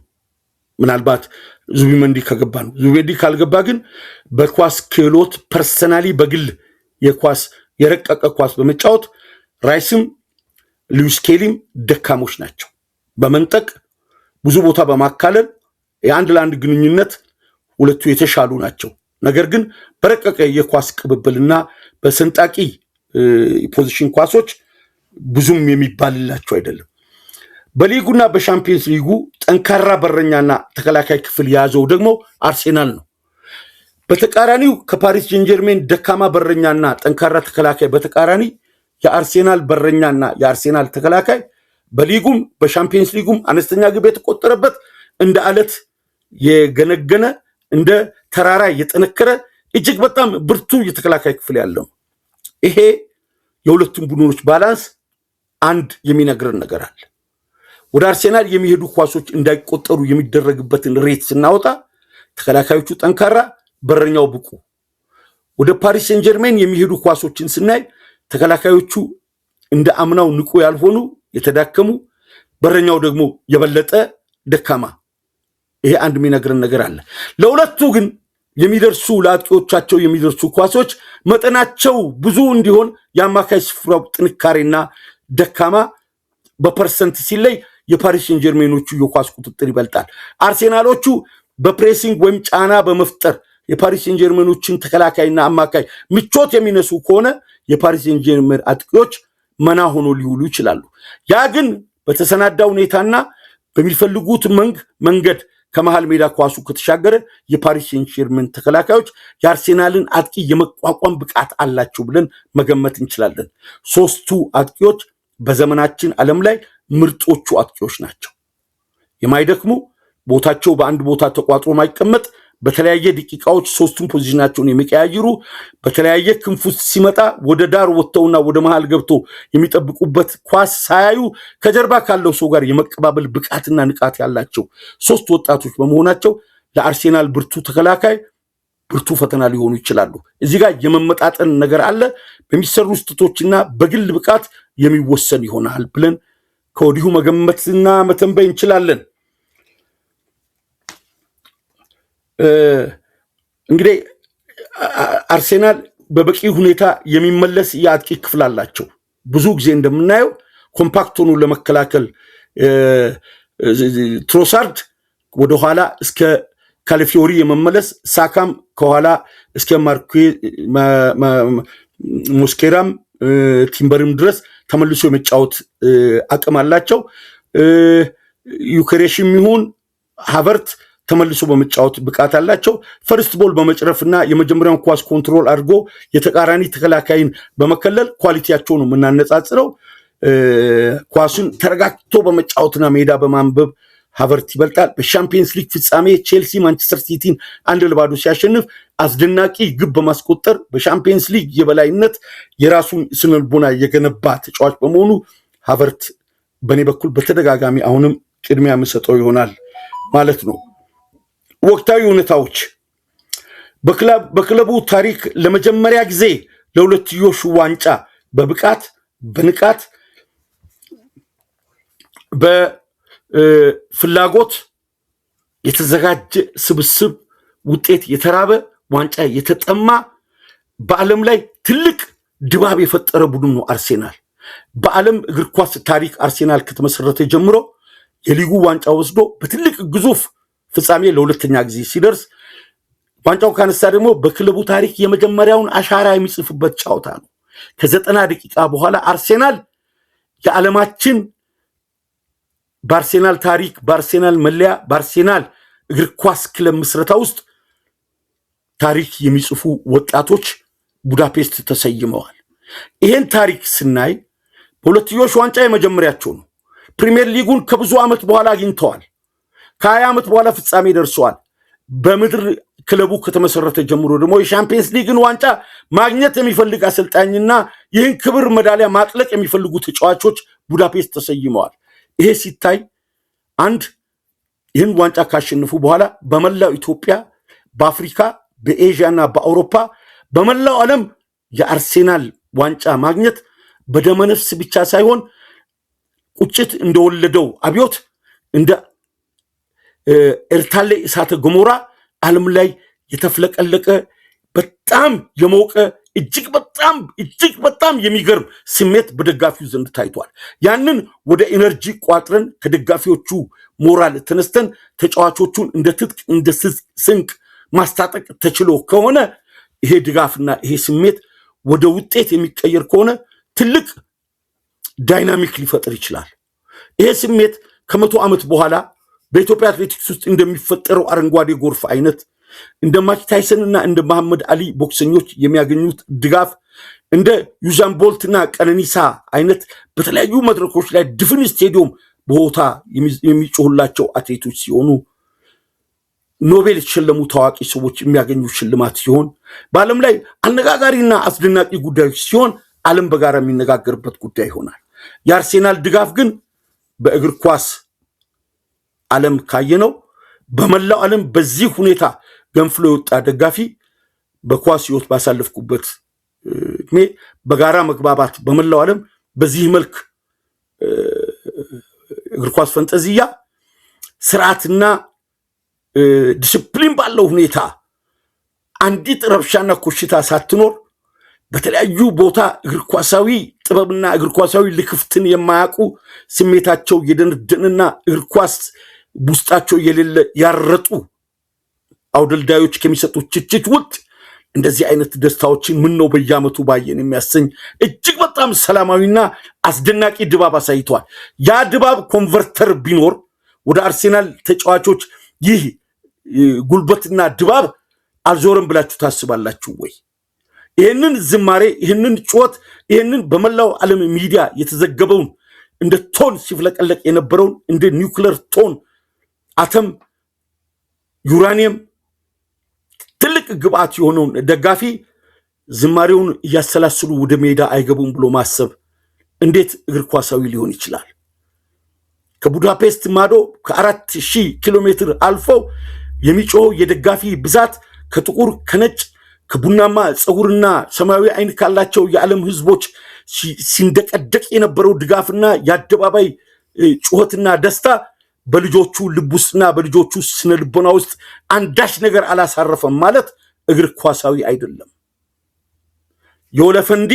ምናልባት ዙቢመንዲ ከገባ ነው። ዙቢመንዲ ካልገባ ግን በኳስ ክህሎት ፐርሰናሊ በግል የኳስ የረቀቀ ኳስ በመጫወት ራይስም ሉዊስ ስኬሊም ደካሞች ናቸው። በመንጠቅ ብዙ ቦታ በማካለል የአንድ ለአንድ ግንኙነት ሁለቱ የተሻሉ ናቸው። ነገር ግን በረቀቀ የኳስ ቅብብልና በሰንጣቂ ፖዚሽን ኳሶች ብዙም የሚባልላቸው አይደለም። በሊጉና በሻምፒየንስ ሊጉ ጠንካራ በረኛና ተከላካይ ክፍል ያዘው ደግሞ አርሴናል ነው። በተቃራኒው ከፓሪስ ሴንጀርሜን ደካማ በረኛና ጠንካራ ተከላካይ በተቃራኒ የአርሴናል በረኛና የአርሴናል ተከላካይ በሊጉም በሻምፒየንስ ሊጉም አነስተኛ ግብ የተቆጠረበት እንደ አለት የገነገነ እንደ ተራራ የጠነከረ እጅግ በጣም ብርቱ የተከላካይ ክፍል ያለው ይሄ የሁለቱም ቡድኖች ባላንስ አንድ የሚነግረን ነገር አለ። ወደ አርሴናል የሚሄዱ ኳሶች እንዳይቆጠሩ የሚደረግበትን ሬት ስናወጣ ተከላካዮቹ ጠንካራ፣ በረኛው ብቁ። ወደ ፓሪስ ሴንጀርሜን የሚሄዱ ኳሶችን ስናይ ተከላካዮቹ እንደ አምናው ንቁ ያልሆኑ የተዳከሙ፣ በረኛው ደግሞ የበለጠ ደካማ። ይሄ አንድ የሚነግረን ነገር አለ። ለሁለቱ ግን የሚደርሱ ለአጥቂዎቻቸው የሚደርሱ ኳሶች መጠናቸው ብዙ እንዲሆን የአማካይ ስፍራው ጥንካሬና ደካማ በፐርሰንት ሲለይ የፓሪስ ሴንጀርሜኖቹ የኳስ ቁጥጥር ይበልጣል። አርሴናሎቹ በፕሬሲንግ ወይም ጫና በመፍጠር የፓሪስ ሴንጀርሜኖችን ተከላካይና አማካይ ምቾት የሚነሱ ከሆነ የፓሪስ ሴንጀርሜን አጥቂዎች መና ሆኖ ሊውሉ ይችላሉ። ያ ግን በተሰናዳ ሁኔታና በሚፈልጉት መንገድ ከመሃል ሜዳ ኳሱ ከተሻገረ የፓሪስ ሴንጀርሜን ተከላካዮች የአርሴናልን አጥቂ የመቋቋም ብቃት አላቸው ብለን መገመት እንችላለን። ሶስቱ አጥቂዎች በዘመናችን ዓለም ላይ ምርጦቹ አጥቂዎች ናቸው። የማይደክሙ ቦታቸው በአንድ ቦታ ተቋጥሮ ማይቀመጥ በተለያየ ደቂቃዎች ሶስቱን ፖዚሽናቸውን የሚቀያይሩ በተለያየ ክንፍ ውስጥ ሲመጣ ወደ ዳር ወጥተውና ወደ መሃል ገብቶ የሚጠብቁበት ኳስ ሳያዩ ከጀርባ ካለው ሰው ጋር የመቀባበል ብቃትና ንቃት ያላቸው ሶስት ወጣቶች በመሆናቸው ለአርሴናል ብርቱ ተከላካይ ብርቱ ፈተና ሊሆኑ ይችላሉ። እዚህ ጋር የመመጣጠን ነገር አለ። በሚሰሩ ስህተቶችና በግል ብቃት የሚወሰን ይሆናል ብለን ከወዲሁ መገመትና መተንበይ እንችላለን። እንግዲህ አርሴናል በበቂ ሁኔታ የሚመለስ የአጥቂ ክፍል አላቸው። ብዙ ጊዜ እንደምናየው ኮምፓክት ሆኖ ለመከላከል ትሮሳርድ ወደኋላ እስከ ካሊፊዮሪ የመመለስ ሳካም ከኋላ እስከ ሞስኬራም ቲምበርም ድረስ ተመልሶ የመጫወት አቅም አላቸው። ዩክሬሽም ይሁን ሃቨርት ተመልሶ በመጫወት ብቃት አላቸው። ፈርስት ቦል በመጭረፍና የመጀመሪያውን ኳስ ኮንትሮል አድርጎ የተቃራኒ ተከላካይን በመከለል ኳሊቲያቸው ነው የምናነጻጽረው። ኳሱን ተረጋግቶ በመጫወትና ሜዳ በማንበብ ሃቨርት ይበልጣል። በሻምፒየንስ ሊግ ፍጻሜ ቼልሲ ማንቸስተር ሲቲን 1-0 ሲያሸንፍ አስደናቂ ግብ በማስቆጠር በሻምፒየንስ ሊግ የበላይነት የራሱን ስነልቦና የገነባ ተጫዋች በመሆኑ ሃቨርት በኔ በኩል በተደጋጋሚ አሁንም ቅድሚያ የምሰጠው ይሆናል ማለት ነው። ወቅታዊ ሁኔታዎች በክለቡ ታሪክ ለመጀመሪያ ጊዜ ለሁለትዮሽ ዋንጫ በብቃት በንቃት በፍላጎት የተዘጋጀ ስብስብ ውጤት የተራበ ዋንጫ የተጠማ በዓለም ላይ ትልቅ ድባብ የፈጠረ ቡድን ነው አርሴናል። በዓለም እግር ኳስ ታሪክ አርሴናል ከተመሰረተ ጀምሮ የሊጉ ዋንጫ ወስዶ በትልቅ ግዙፍ ፍጻሜ ለሁለተኛ ጊዜ ሲደርስ ዋንጫው ካነሳ ደግሞ በክለቡ ታሪክ የመጀመሪያውን አሻራ የሚጽፍበት ጨዋታ ነው። ከ90 ደቂቃ በኋላ አርሴናል የዓለማችን በአርሴናል ታሪክ በአርሴናል መለያ በአርሴናል እግር ኳስ ክለብ ምስረታ ውስጥ ታሪክ የሚጽፉ ወጣቶች ቡዳፔስት ተሰይመዋል። ይሄን ታሪክ ስናይ በሁለትዮሽ ዋንጫ የመጀመሪያቸው ነው። ፕሪሚየር ሊጉን ከብዙ ዓመት በኋላ አግኝተዋል። ከ20 ዓመት በኋላ ፍጻሜ ደርሰዋል። በምድር ክለቡ ከተመሰረተ ጀምሮ ደግሞ የሻምፒየንስ ሊግን ዋንጫ ማግኘት የሚፈልግ አሰልጣኝና ይህን ክብር ሜዳሊያ ማጥለቅ የሚፈልጉ ተጫዋቾች ቡዳፔስት ተሰይመዋል። ይሄ ሲታይ አንድ ይህን ዋንጫ ካሸነፉ በኋላ በመላው ኢትዮጵያ፣ በአፍሪካ፣ በኤዥያና በአውሮፓ በመላው ዓለም የአርሴናል ዋንጫ ማግኘት በደመነፍስ ብቻ ሳይሆን ቁጭት እንደወለደው አብዮት እንደ ኤርታሌ እሳተ ገሞራ ዓለም ላይ የተፍለቀለቀ በጣም የሞቀ እጅግ በጣም የሚገርም ስሜት በደጋፊው ዘንድ ታይቷል። ያንን ወደ ኢነርጂ ቋጥረን ከደጋፊዎቹ ሞራል ተነስተን ተጫዋቾቹን እንደ ትጥቅ እንደ ስንቅ ማስታጠቅ ተችሎ ከሆነ ይሄ ድጋፍና ይሄ ስሜት ወደ ውጤት የሚቀየር ከሆነ ትልቅ ዳይናሚክ ሊፈጥር ይችላል። ይሄ ስሜት ከ100 ዓመት በኋላ በኢትዮጵያ አትሌቲክስ ውስጥ እንደሚፈጠረው አረንጓዴ ጎርፍ አይነት እንደ ማይክ ታይሰንና እንደ መሐመድ አሊ ቦክሰኞች የሚያገኙት ድጋፍ እንደ ዩዛን ቦልትና ቀነኒሳ አይነት በተለያዩ መድረኮች ላይ ድፍን ስቴዲየም በሆታ የሚጮህላቸው አትሌቶች ሲሆኑ ኖቤል የተሸለሙ ታዋቂ ሰዎች የሚያገኙ ሽልማት ሲሆን በዓለም ላይ አነጋጋሪና አስደናቂ ጉዳዮች ሲሆን ዓለም በጋራ የሚነጋገርበት ጉዳይ ይሆናል። የአርሴናል ድጋፍ ግን በእግር ኳስ ዓለም ካየነው በመላው ዓለም በዚህ ሁኔታ ገንፍሎ የወጣ ደጋፊ በኳስ ህይወት ባሳለፍኩበት እድሜ በጋራ መግባባት በመላው ዓለም በዚህ መልክ እግር ኳስ ፈንጠዚያ ስርዓትና ዲሲፕሊን ባለው ሁኔታ አንዲት ረብሻና ኮሽታ ሳትኖር በተለያዩ ቦታ እግር ኳሳዊ ጥበብና እግር ኳሳዊ ልክፍትን የማያውቁ ስሜታቸው የደነደነና እግር ኳስ ውስጣቸው የሌለ ያረጡ አውደልዳዮች ከሚሰጡት ችችት ውጥ እንደዚህ አይነት ደስታዎችን ምን ነው በየዓመቱ ባየን የሚያሰኝ እጅግ በጣም ሰላማዊና አስደናቂ ድባብ አሳይቷል። ያ ድባብ ኮንቨርተር ቢኖር ወደ አርሴናል ተጫዋቾች ይህ ጉልበትና ድባብ አልዞርም ብላችሁ ታስባላችሁ ወይ? ይህንን ዝማሬ ይህንን ጩኸት ይህንን በመላው ዓለም ሚዲያ የተዘገበውን እንደ ቶን ሲፍለቀለቅ የነበረውን እንደ ኒውክሌር ቶን አተም ዩራኒየም ትልቅ ግብአት የሆነውን ደጋፊ ዝማሬውን እያሰላስሉ ወደ ሜዳ አይገቡም ብሎ ማሰብ እንዴት እግር ኳሳዊ ሊሆን ይችላል? ከቡዳፔስት ማዶ ከ4000 ኪሎ ሜትር አልፈው የሚጮህ የደጋፊ ብዛት ከጥቁር ከነጭ ከቡናማ ፀጉርና ሰማያዊ አይን ካላቸው የዓለም ህዝቦች ሲንደቀደቅ የነበረው ድጋፍና የአደባባይ ጩኸትና ደስታ በልጆቹ ልብ ውስጥና በልጆቹ ስነ ልቦና ውስጥ አንዳች ነገር አላሳረፈም ማለት እግር ኳሳዊ አይደለም። የወለፈንዲ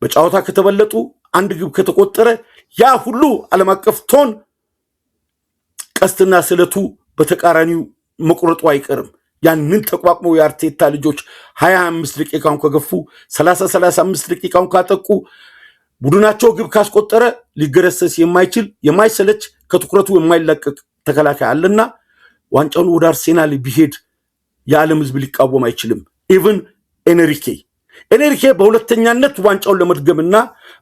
በጫወታ ከተበለጡ አንድ ግብ ከተቆጠረ ያ ሁሉ ዓለም አቀፍ ቶን ቀስትና ስለቱ በተቃራኒው መቁረጡ አይቀርም። ያንን ተቋቁመው የአርቴታ ልጆች 25 ደቂቃውን ከገፉ 35 ደቂቃውን ካጠቁ ቡድናቸው ግብ ካስቆጠረ ሊገረሰስ የማይችል የማይሰለች ከትኩረቱ የማይለቀቅ ተከላካይ አለና ዋንጫውን ወደ አርሴናል ቢሄድ የዓለም ህዝብ ሊቃወም አይችልም። ኢቭን ኤንሪኬ በሁለተኛነት ዋንጫውን ለመድገምና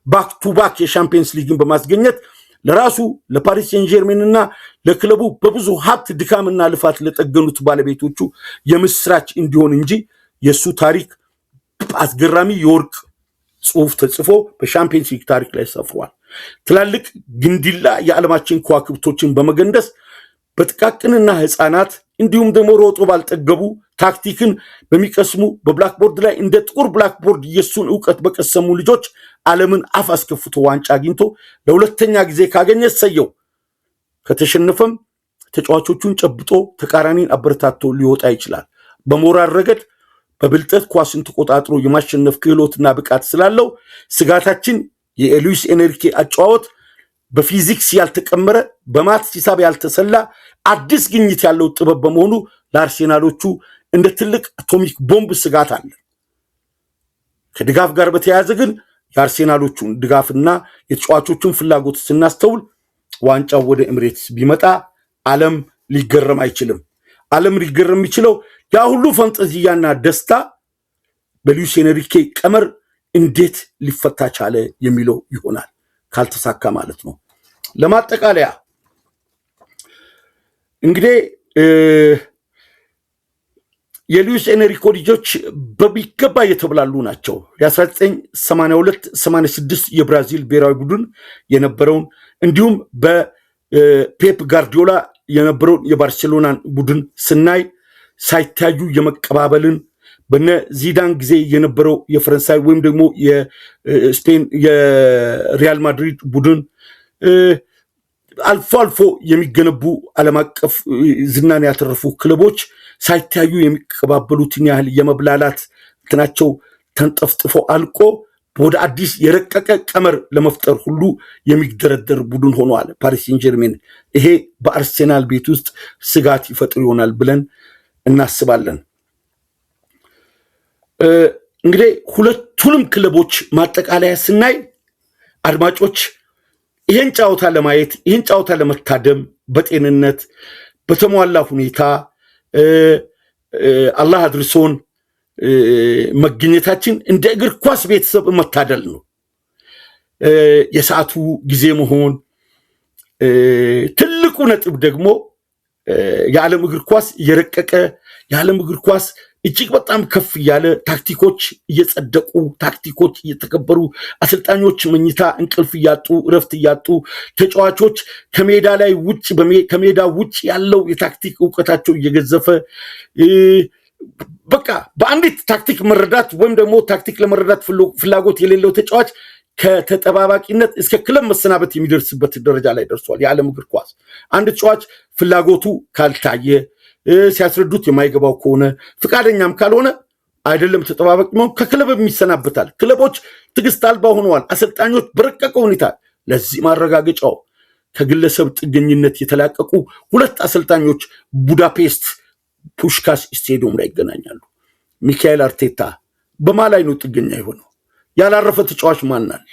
ባክ ቱ ባክ የሻምፒየንስ ሊግን በማስገኘት ለራሱ ለፓሪስ ሴን ጀርሜንና ለክለቡ በብዙ ሀብት ድካምና ልፋት ለጠገኑት ባለቤቶቹ የምስራች እንዲሆን እንጂ የሱ ታሪክ አስገራሚ የወርቅ ጽሑፍ ተጽፎ በሻምፒየንስ ሊግ ታሪክ ላይ ሰፍሯል። ትላልቅ ግንዲላ የዓለማችን ከዋክብቶችን በመገንደስ በጥቃቅንና ህፃናት እንዲሁም ደግሞ ሮጦ ባልጠገቡ ታክቲክን በሚቀስሙ በብላክቦርድ ላይ እንደ ጥቁር ብላክቦርድ የሱን ዕውቀት በቀሰሙ ልጆች ዓለምን አፍ አስከፍቶ ዋንጫ አግኝቶ ለሁለተኛ ጊዜ ካገኘ ሰየው። ከተሸነፈም ተጫዋቾቹን ጨብጦ ተቃራኒን አበረታቶ ሊወጣ ይችላል። በሞራል ረገድ በብልጠት ኳስን ተቆጣጥሮ የማሸነፍ ክህሎትና ብቃት ስላለው ስጋታችን የሉዊስ ኤንሪኬ አጫዋወት በፊዚክስ ያልተቀመረ በማትስ ሂሳብ ያልተሰላ አዲስ ግኝት ያለው ጥበብ በመሆኑ ለአርሴናሎቹ እንደ ትልቅ አቶሚክ ቦምብ ስጋት አለ። ከድጋፍ ጋር በተያያዘ ግን የአርሴናሎቹን ድጋፍና የተጫዋቾቹን ፍላጎት ስናስተውል ዋንጫው ወደ ኤምሬትስ ቢመጣ ዓለም ሊገረም አይችልም። ዓለም ሊገረም የሚችለው ያ ሁሉ ፈንጠዚያና ደስታ በሉዊስ ኤንሪኬ ቀመር እንዴት ሊፈታ ቻለ የሚለው ይሆናል፣ ካልተሳካ ማለት ነው። ለማጠቃለያ እንግዲህ የሉዊስ ኤንሪኬ ልጆች በሚገባ የተብላሉ ናቸው። የ1982-86 የብራዚል ብሔራዊ ቡድን የነበረውን እንዲሁም በፔፕ ጋርዲዮላ የነበረውን የባርሴሎናን ቡድን ስናይ ሳይታዩ የመቀባበልን በነ ዚዳን ጊዜ የነበረው የፈረንሳይ ወይም ደግሞ የስፔን የሪያል ማድሪድ ቡድን አልፎ አልፎ የሚገነቡ ዓለም አቀፍ ዝናን ያተረፉ ክለቦች ሳይታዩ የሚቀባበሉትን ያህል የመብላላት እንትናቸው ተንጠፍጥፎ አልቆ ወደ አዲስ የረቀቀ ቀመር ለመፍጠር ሁሉ የሚደረደር ቡድን ሆኗል ፓሪስ ሴን ጀርሜን። ይሄ በአርሴናል ቤት ውስጥ ስጋት ይፈጥር ይሆናል ብለን እናስባለን። እንግዲህ ሁለቱንም ክለቦች ማጠቃለያ ስናይ አድማጮች ይህን ጨዋታ ለማየት ይህን ጨዋታ ለመታደም በጤንነት በተሟላ ሁኔታ አላህ አድርሶን መገኘታችን እንደ እግር ኳስ ቤተሰብ መታደል ነው። የሰዓቱ ጊዜ መሆን ትልቁ ነጥብ ደግሞ የዓለም እግር ኳስ እየረቀቀ የዓለም እግር ኳስ እጅግ በጣም ከፍ ያለ ታክቲኮች እየጸደቁ ታክቲኮች እየተከበሩ አሰልጣኞች መኝታ እንቅልፍ እያጡ እረፍት እያጡ ተጫዋቾች ከሜዳ ላይ ውጭ ከሜዳ ውጭ ያለው የታክቲክ ዕውቀታቸው እየገዘፈ በቃ በአንዲት ታክቲክ መረዳት ወይም ደግሞ ታክቲክ ለመረዳት ፍላጎት የሌለው ተጫዋች ከተጠባባቂነት እስከ ክለብ መሰናበት የሚደርስበት ደረጃ ላይ ደርሷል የዓለም እግር ኳስ። አንድ ተጫዋች ፍላጎቱ ካልታየ ሲያስረዱት የማይገባው ከሆነ ፍቃደኛም ካልሆነ አይደለም ተጠባባቂ ነው ከክለብ የሚሰናበታል። ክለቦች ትዕግስት አልባ ሆነዋል። አሰልጣኞች በረቀቀ ሁኔታ ለዚህ ማረጋገጫው ከግለሰብ ጥገኝነት የተላቀቁ ሁለት አሰልጣኞች ቡዳፔስት ፑሽካሽ ስቴዲየም ላይ ይገናኛሉ። ሚካኤል አርቴታ በማን ላይ ነው ጥገኛ የሆነው? ያላረፈ ተጫዋች ማን አለ?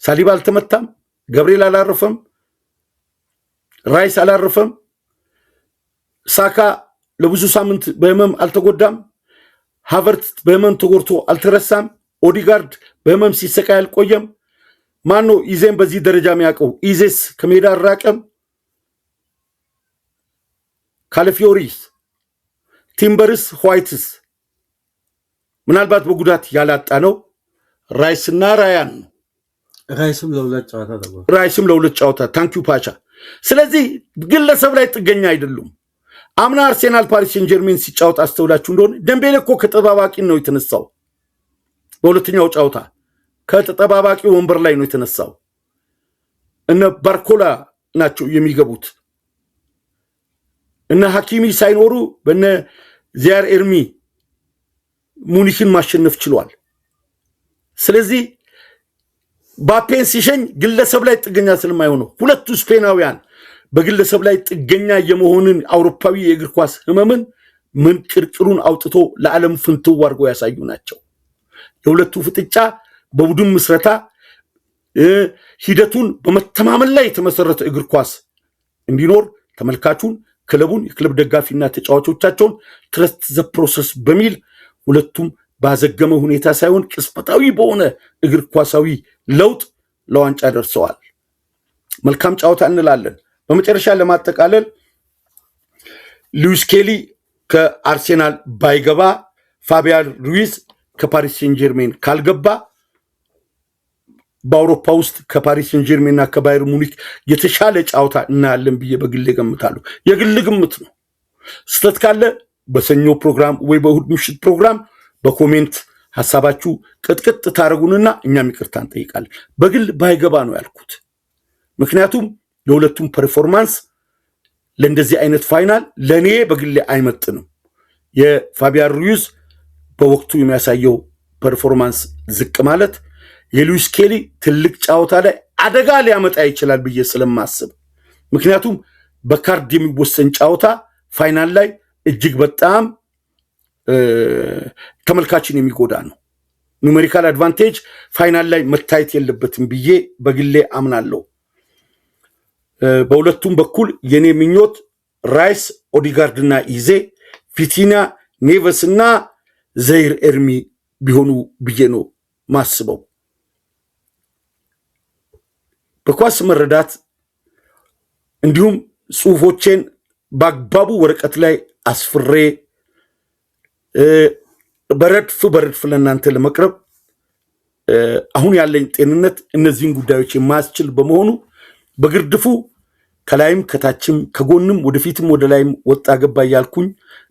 ሳሊባ አልተመታም፣ ገብርኤል አላረፈም፣ ራይስ አላረፈም፣ ሳካ ለብዙ ሳምንት በህመም አልተጎዳም፣ ሃቨርት በህመም ተጎድቶ አልተረሳም፣ ኦዲጋርድ በህመም ሲሰቃይ አልቆየም። ማን ነው ኢዜን በዚህ ደረጃ የሚያውቀው? ኢዜስ ከሜዳ አልራቀም። ካለፊዮሪስ፣ ቲምበርስ፣ ዋይትስ ምናልባት በጉዳት ያላጣ ነው ራይስና ራያን ነው። ራይስም ለሁለት ጨዋታ ታንኪዩ ፓቻ። ስለዚህ ግለሰብ ላይ ጥገኛ አይደሉም። አምና አርሴናል ፓሪስ ሴን ጀርሜን ሲጫወት አስተውላችሁ እንደሆነ ደምቤሌ እኮ ከተጠባባቂ ነው የተነሳው። በሁለተኛው ጨዋታ ከተጠባባቂ ወንበር ላይ ነው የተነሳው። እነ ባርኮላ ናቸው የሚገቡት። እነ ሐኪሚ ሳይኖሩ በነ ዚያር ኤርሚ ሙኒክን ማሸነፍ ችሏል። ስለዚህ ባፔን ሲሸኝ ግለሰብ ላይ ጥገኛ ስለማይሆነው ሁለቱ ስፔናውያን በግለሰብ ላይ ጥገኛ የመሆንን አውሮፓዊ የእግር ኳስ ህመምን ምን ቅርቅሩን አውጥቶ ለዓለም ፍንትው አድርጎ ያሳዩ ናቸው። የሁለቱ ፍጥጫ በቡድን ምስረታ ሂደቱን በመተማመን ላይ የተመሰረተ እግር ኳስ እንዲኖር ተመልካቹን ክለቡን የክለብ ደጋፊና ተጫዋቾቻቸውን ትረስት ዘ ፕሮሰስ በሚል ሁለቱም ባዘገመ ሁኔታ ሳይሆን ቅጽበታዊ በሆነ እግር ኳሳዊ ለውጥ ለዋንጫ ደርሰዋል። መልካም ጨዋታ እንላለን። በመጨረሻ ለማጠቃለል ሉዊስ ኬሊ ከአርሴናል ባይገባ፣ ፋቢያን ሩይዝ ከፓሪስ ሴን ጀርሜን ካልገባ በአውሮፓ ውስጥ ከፓሪስ ሴን ጀርሜንና ከባየር ሙኒክ የተሻለ ጨዋታ እናያለን ብዬ በግሌ ገምታለሁ። የግል ግምት ነው። ስህተት ካለ በሰኞ ፕሮግራም ወይ በእሁድ ምሽት ፕሮግራም በኮሜንት ሐሳባችሁ ቅጥቅጥ ታረጉንና እኛም ይቅርታ እንጠይቃለን። በግል ባይገባ ነው ያልኩት። ምክንያቱም የሁለቱም ፐርፎርማንስ ለእንደዚህ አይነት ፋይናል ለኔ በግሌ አይመጥንም። የፋቢያን ሩይዝ በወቅቱ የሚያሳየው ፐርፎርማንስ ዝቅ ማለት የሉዊስ ኬሊ ትልቅ ጨዋታ ላይ አደጋ ሊያመጣ ይችላል ብዬ ስለማስብ፣ ምክንያቱም በካርድ የሚወሰን ጨዋታ ፋይናል ላይ እጅግ በጣም ተመልካችን የሚጎዳ ነው። ኑሜሪካል አድቫንቴጅ ፋይናል ላይ መታየት የለበትም ብዬ በግሌ አምናለሁ። በሁለቱም በኩል የኔ ምኞት ራይስ፣ ኦዲጋርድና ኢዜ፣ ቪቲኒያ፣ ኔቨስ እና ዘይር ኤርሚ ቢሆኑ ብዬ ነው ማስበው። በኳስ መረዳት እንዲሁም ጽሁፎቼን በአግባቡ ወረቀት ላይ አስፍሬ በረድፍ ለእናንተ ለመቅረብ አሁን ያለኝ ጤንነት እነዚህን ጉዳዮች የማያስችል በመሆኑ በግርድፉ ከላይም ከታችም ከጎንም ወደፊትም ወደ ላይም ወጣ ገባ እያልኩኝ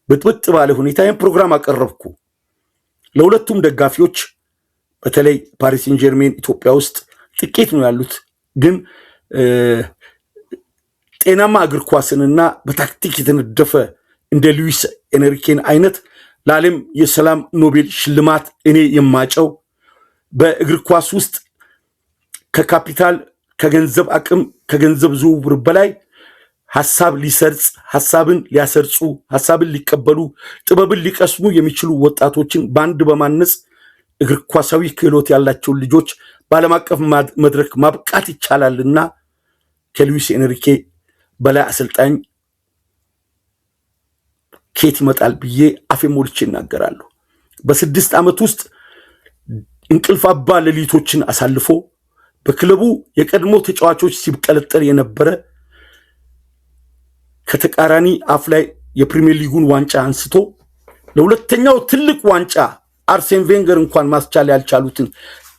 ብጥብጥ ባለ ሁኔታ ይህን ፕሮግራም አቀረብኩ። ለሁለቱም ደጋፊዎች በተለይ ፓሪስ ሴን ጀርሜን ኢትዮጵያ ውስጥ ጥቂት ነው ያሉት፣ ግን ጤናማ እግር ኳስንና በታክቲክ የተነደፈ እንደ ሉዊስ ኤንሪኬን አይነት ለዓለም የሰላም ኖቤል ሽልማት እኔ የማጨው በእግር ኳስ ውስጥ ከካፒታል ከገንዘብ አቅም ከገንዘብ ዝውውር በላይ ሐሳብ ሊሰርጽ ሐሳብን ሊያሰርጹ ሐሳብን ሊቀበሉ ጥበብን ሊቀስሙ የሚችሉ ወጣቶችን ባንድ በማነጽ እግር ኳሳዊ ክህሎት ያላቸው ልጆች በዓለም አቀፍ መድረክ ማብቃት ይቻላልና ከሉዊስ ኤንሪኬ በላይ አሰልጣኝ ኬት ይመጣል ብዬ አፌ ሞልቼ እናገራለሁ። በ6 ዓመት ውስጥ እንቅልፍ አባ ሌሊቶችን አሳልፎ በክለቡ የቀድሞ ተጫዋቾች ሲብቀለጠል የነበረ ከተቃራኒ አፍ ላይ የፕሪሚየር ሊጉን ዋንጫ አንስቶ ለሁለተኛው ትልቅ ዋንጫ አርሴን ቬንገር እንኳን ማስቻል ያልቻሉትን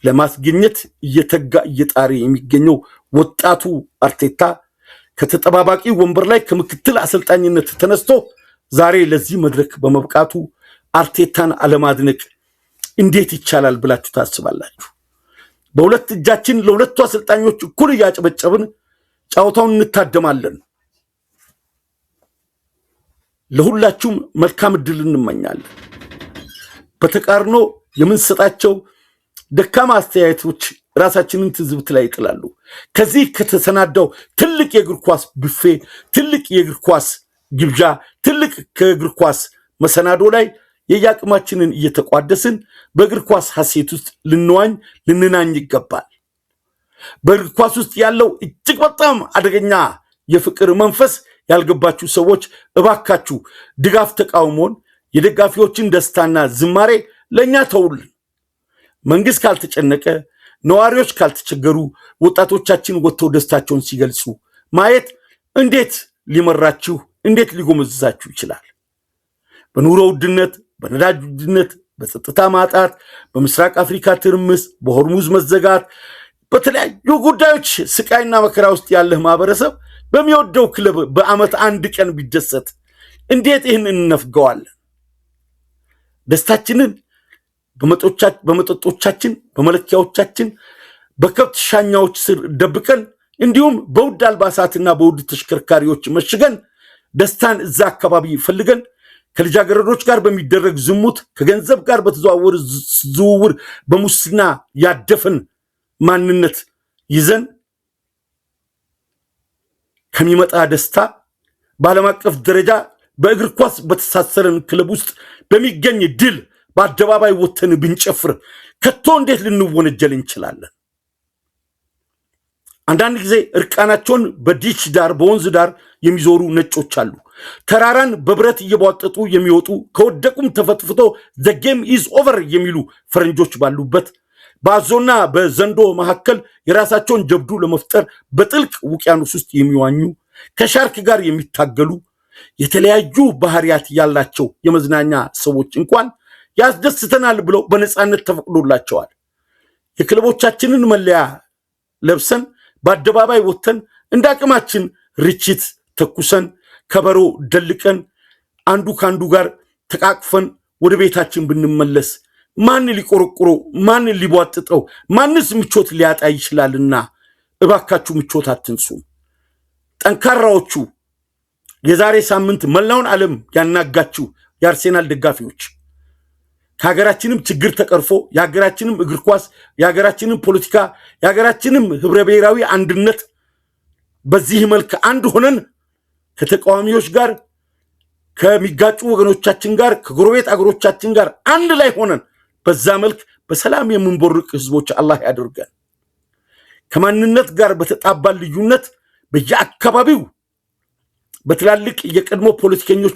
ለማስገኘት እየተጋ እየጣረ የሚገኘው ወጣቱ አርቴታ ከተጠባባቂ ወንበር ላይ ከምክትል አሰልጣኝነት ተነስቶ ዛሬ ለዚህ መድረክ በመብቃቱ አርቴታን አለማድነቅ እንዴት ይቻላል ብላችሁ ታስባላችሁ? በሁለት እጃችን ለሁለቱ አሰልጣኞች እኩል ያጨበጨብን ጫውታውን እንታደማለን። ለሁላችሁም መልካም ዕድል እንመኛለን። በተቃርኖ የምንሰጣቸው ደካማ አስተያየቶች ራሳችንን ትዝብት ላይ ይጥላሉ። ከዚህ ከተሰናዳው ትልቅ የእግር ኳስ ቡፌ ትልቅ የእግር ኳስ ግብዣ ትልቅ ከእግር ኳስ መሰናዶ ላይ የያቅማችንን እየተቋደስን በእግር ኳስ ሐሴት ውስጥ ልንዋኝ ልንናኝ ይገባል። በእግር ኳስ ውስጥ ያለው እጅግ በጣም አደገኛ የፍቅር መንፈስ ያልገባችሁ ሰዎች እባካችሁ ድጋፍ ተቃውሞን የደጋፊዎችን ደስታና ዝማሬ ለኛ ተውልን። መንግስት ካልተጨነቀ ነዋሪዎች ካልተቸገሩ ወጣቶቻችን ወጥተው ደስታቸውን ሲገልጹ ማየት እንዴት ሊመራችሁ እንዴት ሊጎመዝዛችሁ ይችላል? በኑሮ ውድነት በነዳጅ ውድነት በጸጥታ ማጣት በምስራቅ አፍሪካ ትርምስ በሆርሙዝ መዘጋት በተለያዩ ጉዳዮች ስቃይና መከራ ውስጥ ያለ ማህበረሰብ በሚወደው ክለብ በአመት አንድ ቀን ቢደሰት እንዴት ይህን እንነፍገዋለን? ደስታችንን በመጠጦቻችን በመለኪያዎቻችን በከብት ሻኛዎች ስር ደብቀን እንዲሁም በውድ አልባሳትና በውድ ተሽከርካሪዎች መሽገን ደስታን እዛ አካባቢ ፈልገን ከልጃገረዶች ጋር በሚደረግ ዝሙት ከገንዘብ ጋር በተዘዋወረ ዝውውር በሙስና ያደፈን ማንነት ይዘን ከሚመጣ ደስታ በዓለም አቀፍ ደረጃ በእግር ኳስ በተሳሰረን ክለብ ውስጥ በሚገኝ ድል በአደባባይ ወተን ብንጨፍር ከቶ እንዴት ልንወነጀል እንችላለን? አንዳንድ ጊዜ እርቃናቸውን በዲች ዳር በወንዝ ዳር የሚዞሩ ነጮች አሉ። ተራራን በብረት እየቧጠጡ የሚወጡ ከወደቁም ተፈትፍቶ the game is over የሚሉ ፈረንጆች ባሉበት በአዞና በዘንዶ መካከል የራሳቸውን ጀብዱ ለመፍጠር በጥልቅ ውቅያኖስ ውስጥ የሚዋኙ ከሻርክ ጋር የሚታገሉ የተለያዩ ባህሪያት ያላቸው የመዝናኛ ሰዎች እንኳን ያስደስተናል ብለው በነፃነት ተፈቅዶላቸዋል። የክለቦቻችንን መለያ ለብሰን በአደባባይ ወተን እንዳቅማችን ርችት ተኩሰን ከበሮ ደልቀን አንዱ ካንዱ ጋር ተቃቅፈን ወደ ቤታችን ብንመለስ ማን ሊቆረቆሮ ማን ሊቧጥጠው ማንስ ምቾት ሊያጣ ይችላልና እባካችሁ ምቾት አትንሱ። ጠንካራዎቹ የዛሬ ሳምንት መላውን ዓለም ያናጋችሁ የአርሴናል ደጋፊዎች ከሀገራችንም ችግር ተቀርፎ የሀገራችንም እግር ኳስ የሀገራችንም ፖለቲካ የሀገራችንም ህብረ ብሔራዊ አንድነት በዚህ መልክ አንድ ሆነን ከተቃዋሚዎች ጋር ከሚጋጩ ወገኖቻችን ጋር ከጎረቤት አገሮቻችን ጋር አንድ ላይ ሆነን በዛ መልክ በሰላም የምንቦርቅ ህዝቦች አላህ ያድርገን። ከማንነት ጋር በተጣባል ልዩነት በየአካባቢው በትላልቅ የቀድሞ ፖለቲከኞች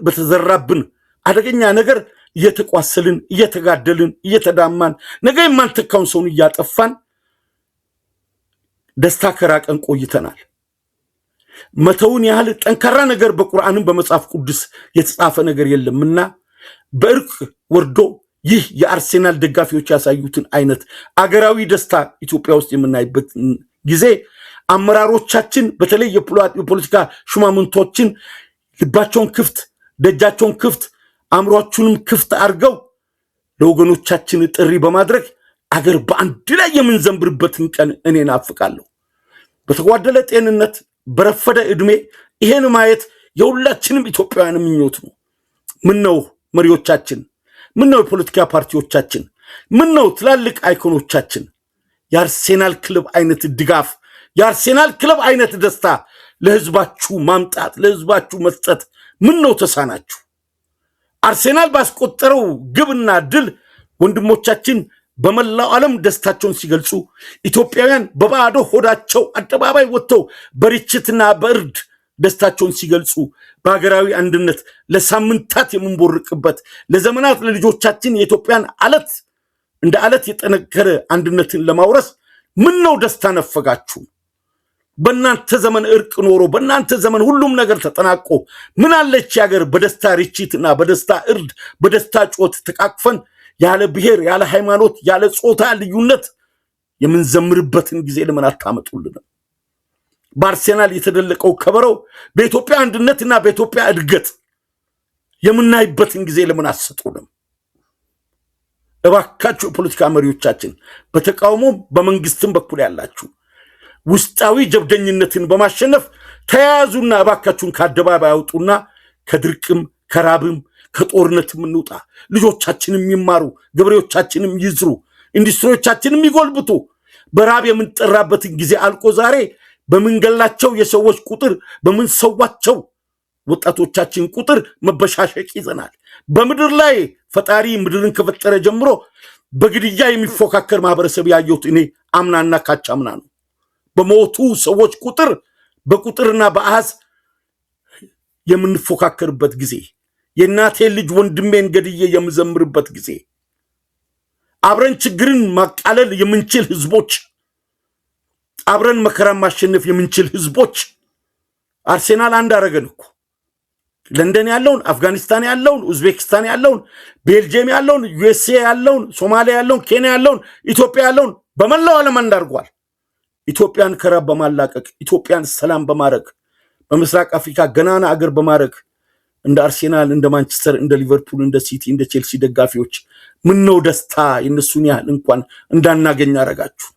በተዘራብን አደገኛ ነገር እየተቋሰልን እየተጋደልን እየተዳማን ነገ የማንተካውን ሰውን እያጠፋን ደስታ ከራቀን ቆይተናል። መተውን ያህል ጠንካራ ነገር በቁርአንም በመጽሐፍ ቅዱስ የተጻፈ ነገር የለምና በእርቅ ወርዶ ይህ የአርሴናል ደጋፊዎች ያሳዩትን አይነት አገራዊ ደስታ ኢትዮጵያ ውስጥ የምናይበት ጊዜ አመራሮቻችን በተለይ የፖለቲካ ሹማምንቶችን ልባቸውን ክፍት ደጃቸውን ክፍት አምሮአችሁንም ክፍት አድርገው ለወገኖቻችን ጥሪ በማድረግ አገር በአንድ ላይ የምንዘምርበትን ቀን እኔ ናፍቃለሁ። በተጓደለ ጤንነት በረፈደ እድሜ ይሄን ማየት የሁላችንም ኢትዮጵያውያን ምኞት ነው። ምን ነው መሪዎቻችን፣ ምን ነው የፖለቲካ ፓርቲዎቻችን፣ ምን ነው ትላልቅ አይኮኖቻችን የአርሴናል ክለብ አይነት ድጋፍ፣ የአርሴናል ክለብ አይነት ደስታ ለህዝባችሁ ማምጣት፣ ለህዝባችሁ መስጠት ምን ነው ተሳናችሁ? አርሴናል ባስቆጠረው ግብና ድል ወንድሞቻችን በመላው ዓለም ደስታቸውን ሲገልጹ፣ ኢትዮጵያውያን በባዶ ሆዳቸው አደባባይ ወጥተው በርችትና በእርድ ደስታቸውን ሲገልጹ፣ በሀገራዊ አንድነት ለሳምንታት የምንቦርቅበት ለዘመናት ለልጆቻችን የኢትዮጵያን አለት እንደ አለት የጠነከረ አንድነትን ለማውረስ ምን ነው ደስታ ነፈጋችሁ? በእናንተ ዘመን እርቅ ኖሮ በእናንተ ዘመን ሁሉም ነገር ተጠናቆ ምን አለች ሀገር በደስታ ርችትና በደስታ እርድ በደስታ ጮት ተቃቅፈን ያለ ብሔር ያለ ሃይማኖት ያለ ጾታ ልዩነት የምንዘምርበትን ጊዜ ለምን አታመጡልንም? በአርሴናል የተደለቀው ከበረው በኢትዮጵያ አንድነትና በኢትዮጵያ እድገት የምናይበትን ጊዜ ለምን አትሰጡንም? እባካችሁ የፖለቲካ መሪዎቻችን በተቃውሞም በመንግስትም በኩል ያላችሁ ውስጣዊ ጀብደኝነትን በማሸነፍ ተያያዙና እባካችሁን ከአደባባይ ያውጡና ከድርቅም ከራብም ከጦርነትም እንውጣ። ልጆቻችንም ይማሩ፣ ገበሬዎቻችንም ይዝሩ፣ ኢንዱስትሪዎቻችንም ይጎልብቱ። በራብ የምንጠራበትን ጊዜ አልቆ ዛሬ በምንገላቸው የሰዎች ቁጥር በምንሰዋቸው ወጣቶቻችን ቁጥር መበሻሸቅ ይዘናል። በምድር ላይ ፈጣሪ ምድርን ከፈጠረ ጀምሮ በግድያ የሚፎካከር ማህበረሰብ ያየሁት እኔ አምናና ካቻምና ነው። በሞቱ ሰዎች ቁጥር በቁጥርና በአሃዝ የምንፎካከርበት ጊዜ፣ የእናቴ ልጅ ወንድሜን ገድዬ የምዘምርበት ጊዜ፣ አብረን ችግርን ማቃለል የምንችል ህዝቦች፣ አብረን መከራን ማሸነፍ የምንችል ህዝቦች አርሴናል አንድ አረገን እኮ። ለንደን ያለውን፣ አፍጋኒስታን ያለውን፣ ኡዝቤኪስታን ያለውን፣ ቤልጅየም ያለውን፣ ዩኤስኤ ያለውን፣ ሶማሊያ ያለውን፣ ኬንያ ያለውን፣ ኢትዮጵያ ያለውን በመላው ዓለም አንድ አድርጓል። ኢትዮጵያን ከራብ በማላቀቅ ኢትዮጵያን ሰላም በማድረግ በምስራቅ አፍሪካ ገናና አገር በማድረግ እንደ አርሴናል እንደ ማንቸስተር እንደ ሊቨርፑል እንደ ሲቲ እንደ ቼልሲ ደጋፊዎች ምን ነው ደስታ የነሱን ያህል እንኳን እንዳናገኝ አረጋችሁ።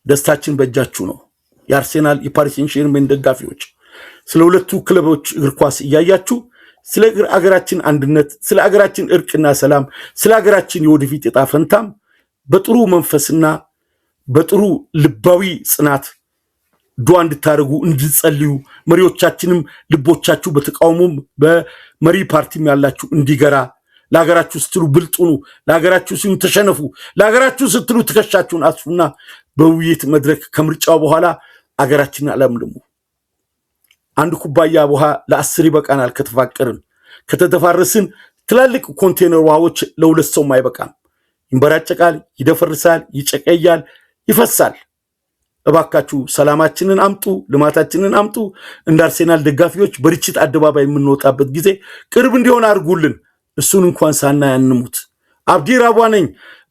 ደስታችን በእጃችሁ ነው። የአርሴናል የፓሪስ ሴንት-ዠርሜን ደጋፊዎች ስለ ሁለቱ ክለቦች እግር ኳስ እያያችሁ ስለ አገራችን አንድነት፣ ስለ አገራችን እርቅና ሰላም፣ ስለ አገራችን የወደፊት ዕጣ ፈንታም በጥሩ መንፈስና በጥሩ ልባዊ ጽናት ዱዓ እንድታደርጉ እንድጸልዩ፣ መሪዎቻችንም ልቦቻችሁ በተቃውሞም በመሪ ፓርቲም ያላችሁ እንዲገራ፣ ለሀገራችሁ ስትሉ ብልጡኑ፣ ለሀገራችሁ ሲሉ ተሸነፉ፣ ለሀገራችሁ ስትሉ ትከሻችሁን አስፉና በውይይት መድረክ ከምርጫው በኋላ አገራችንን አለምልሙ። አንድ ኩባያ ውሃ ለ10 ይበቃናል ከተፋቀርን። ከተደፋረስን ትላልቅ ኮንቴነር ውሃዎች ለሁለት ሰው አይበቃም። ይንበራጨቃል፣ ይደፈርሳል፣ ይጨቀያል፣ ይፈሳል። እባካችሁ ሰላማችንን አምጡ፣ ልማታችንን አምጡ። እንደ አርሴናል ደጋፊዎች በርችት አደባባይ የምንወጣበት ጊዜ ቅርብ እንዲሆን አድርጉልን። እሱን እንኳን ሳናይ አንሙት። አብዲ ራዋ ነኝ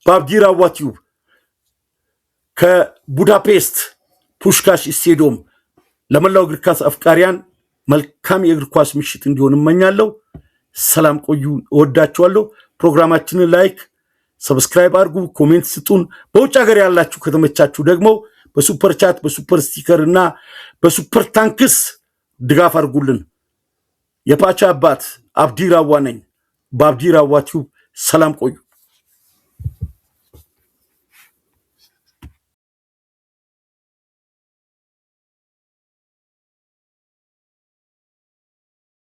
በአብዲ ራዋ ቲዩብ ከቡዳፔስት ፑሽካሽ ስቴዲየም። ለመላው እግር ኳስ አፍቃሪያን መልካም የእግር ኳስ ምሽት እንዲሆን እመኛለሁ። ሰላም ቆዩ። እወዳችኋለሁ። ፕሮግራማችንን ላይክ፣ ሰብስክራይብ አድርጉ፣ ኮሜንት ስጡን። በውጭ ሀገር ያላችሁ ከተመቻችሁ ደግሞ በሱፐር ቻት በሱፐር ስቲከር እና በሱፐር ታንክስ ድጋፍ አድርጉልን። የፓቻ አባት አብዲ ራዋ ነኝ በአብዲ ራዋ ቲዩብ። ሰላም ቆዩ።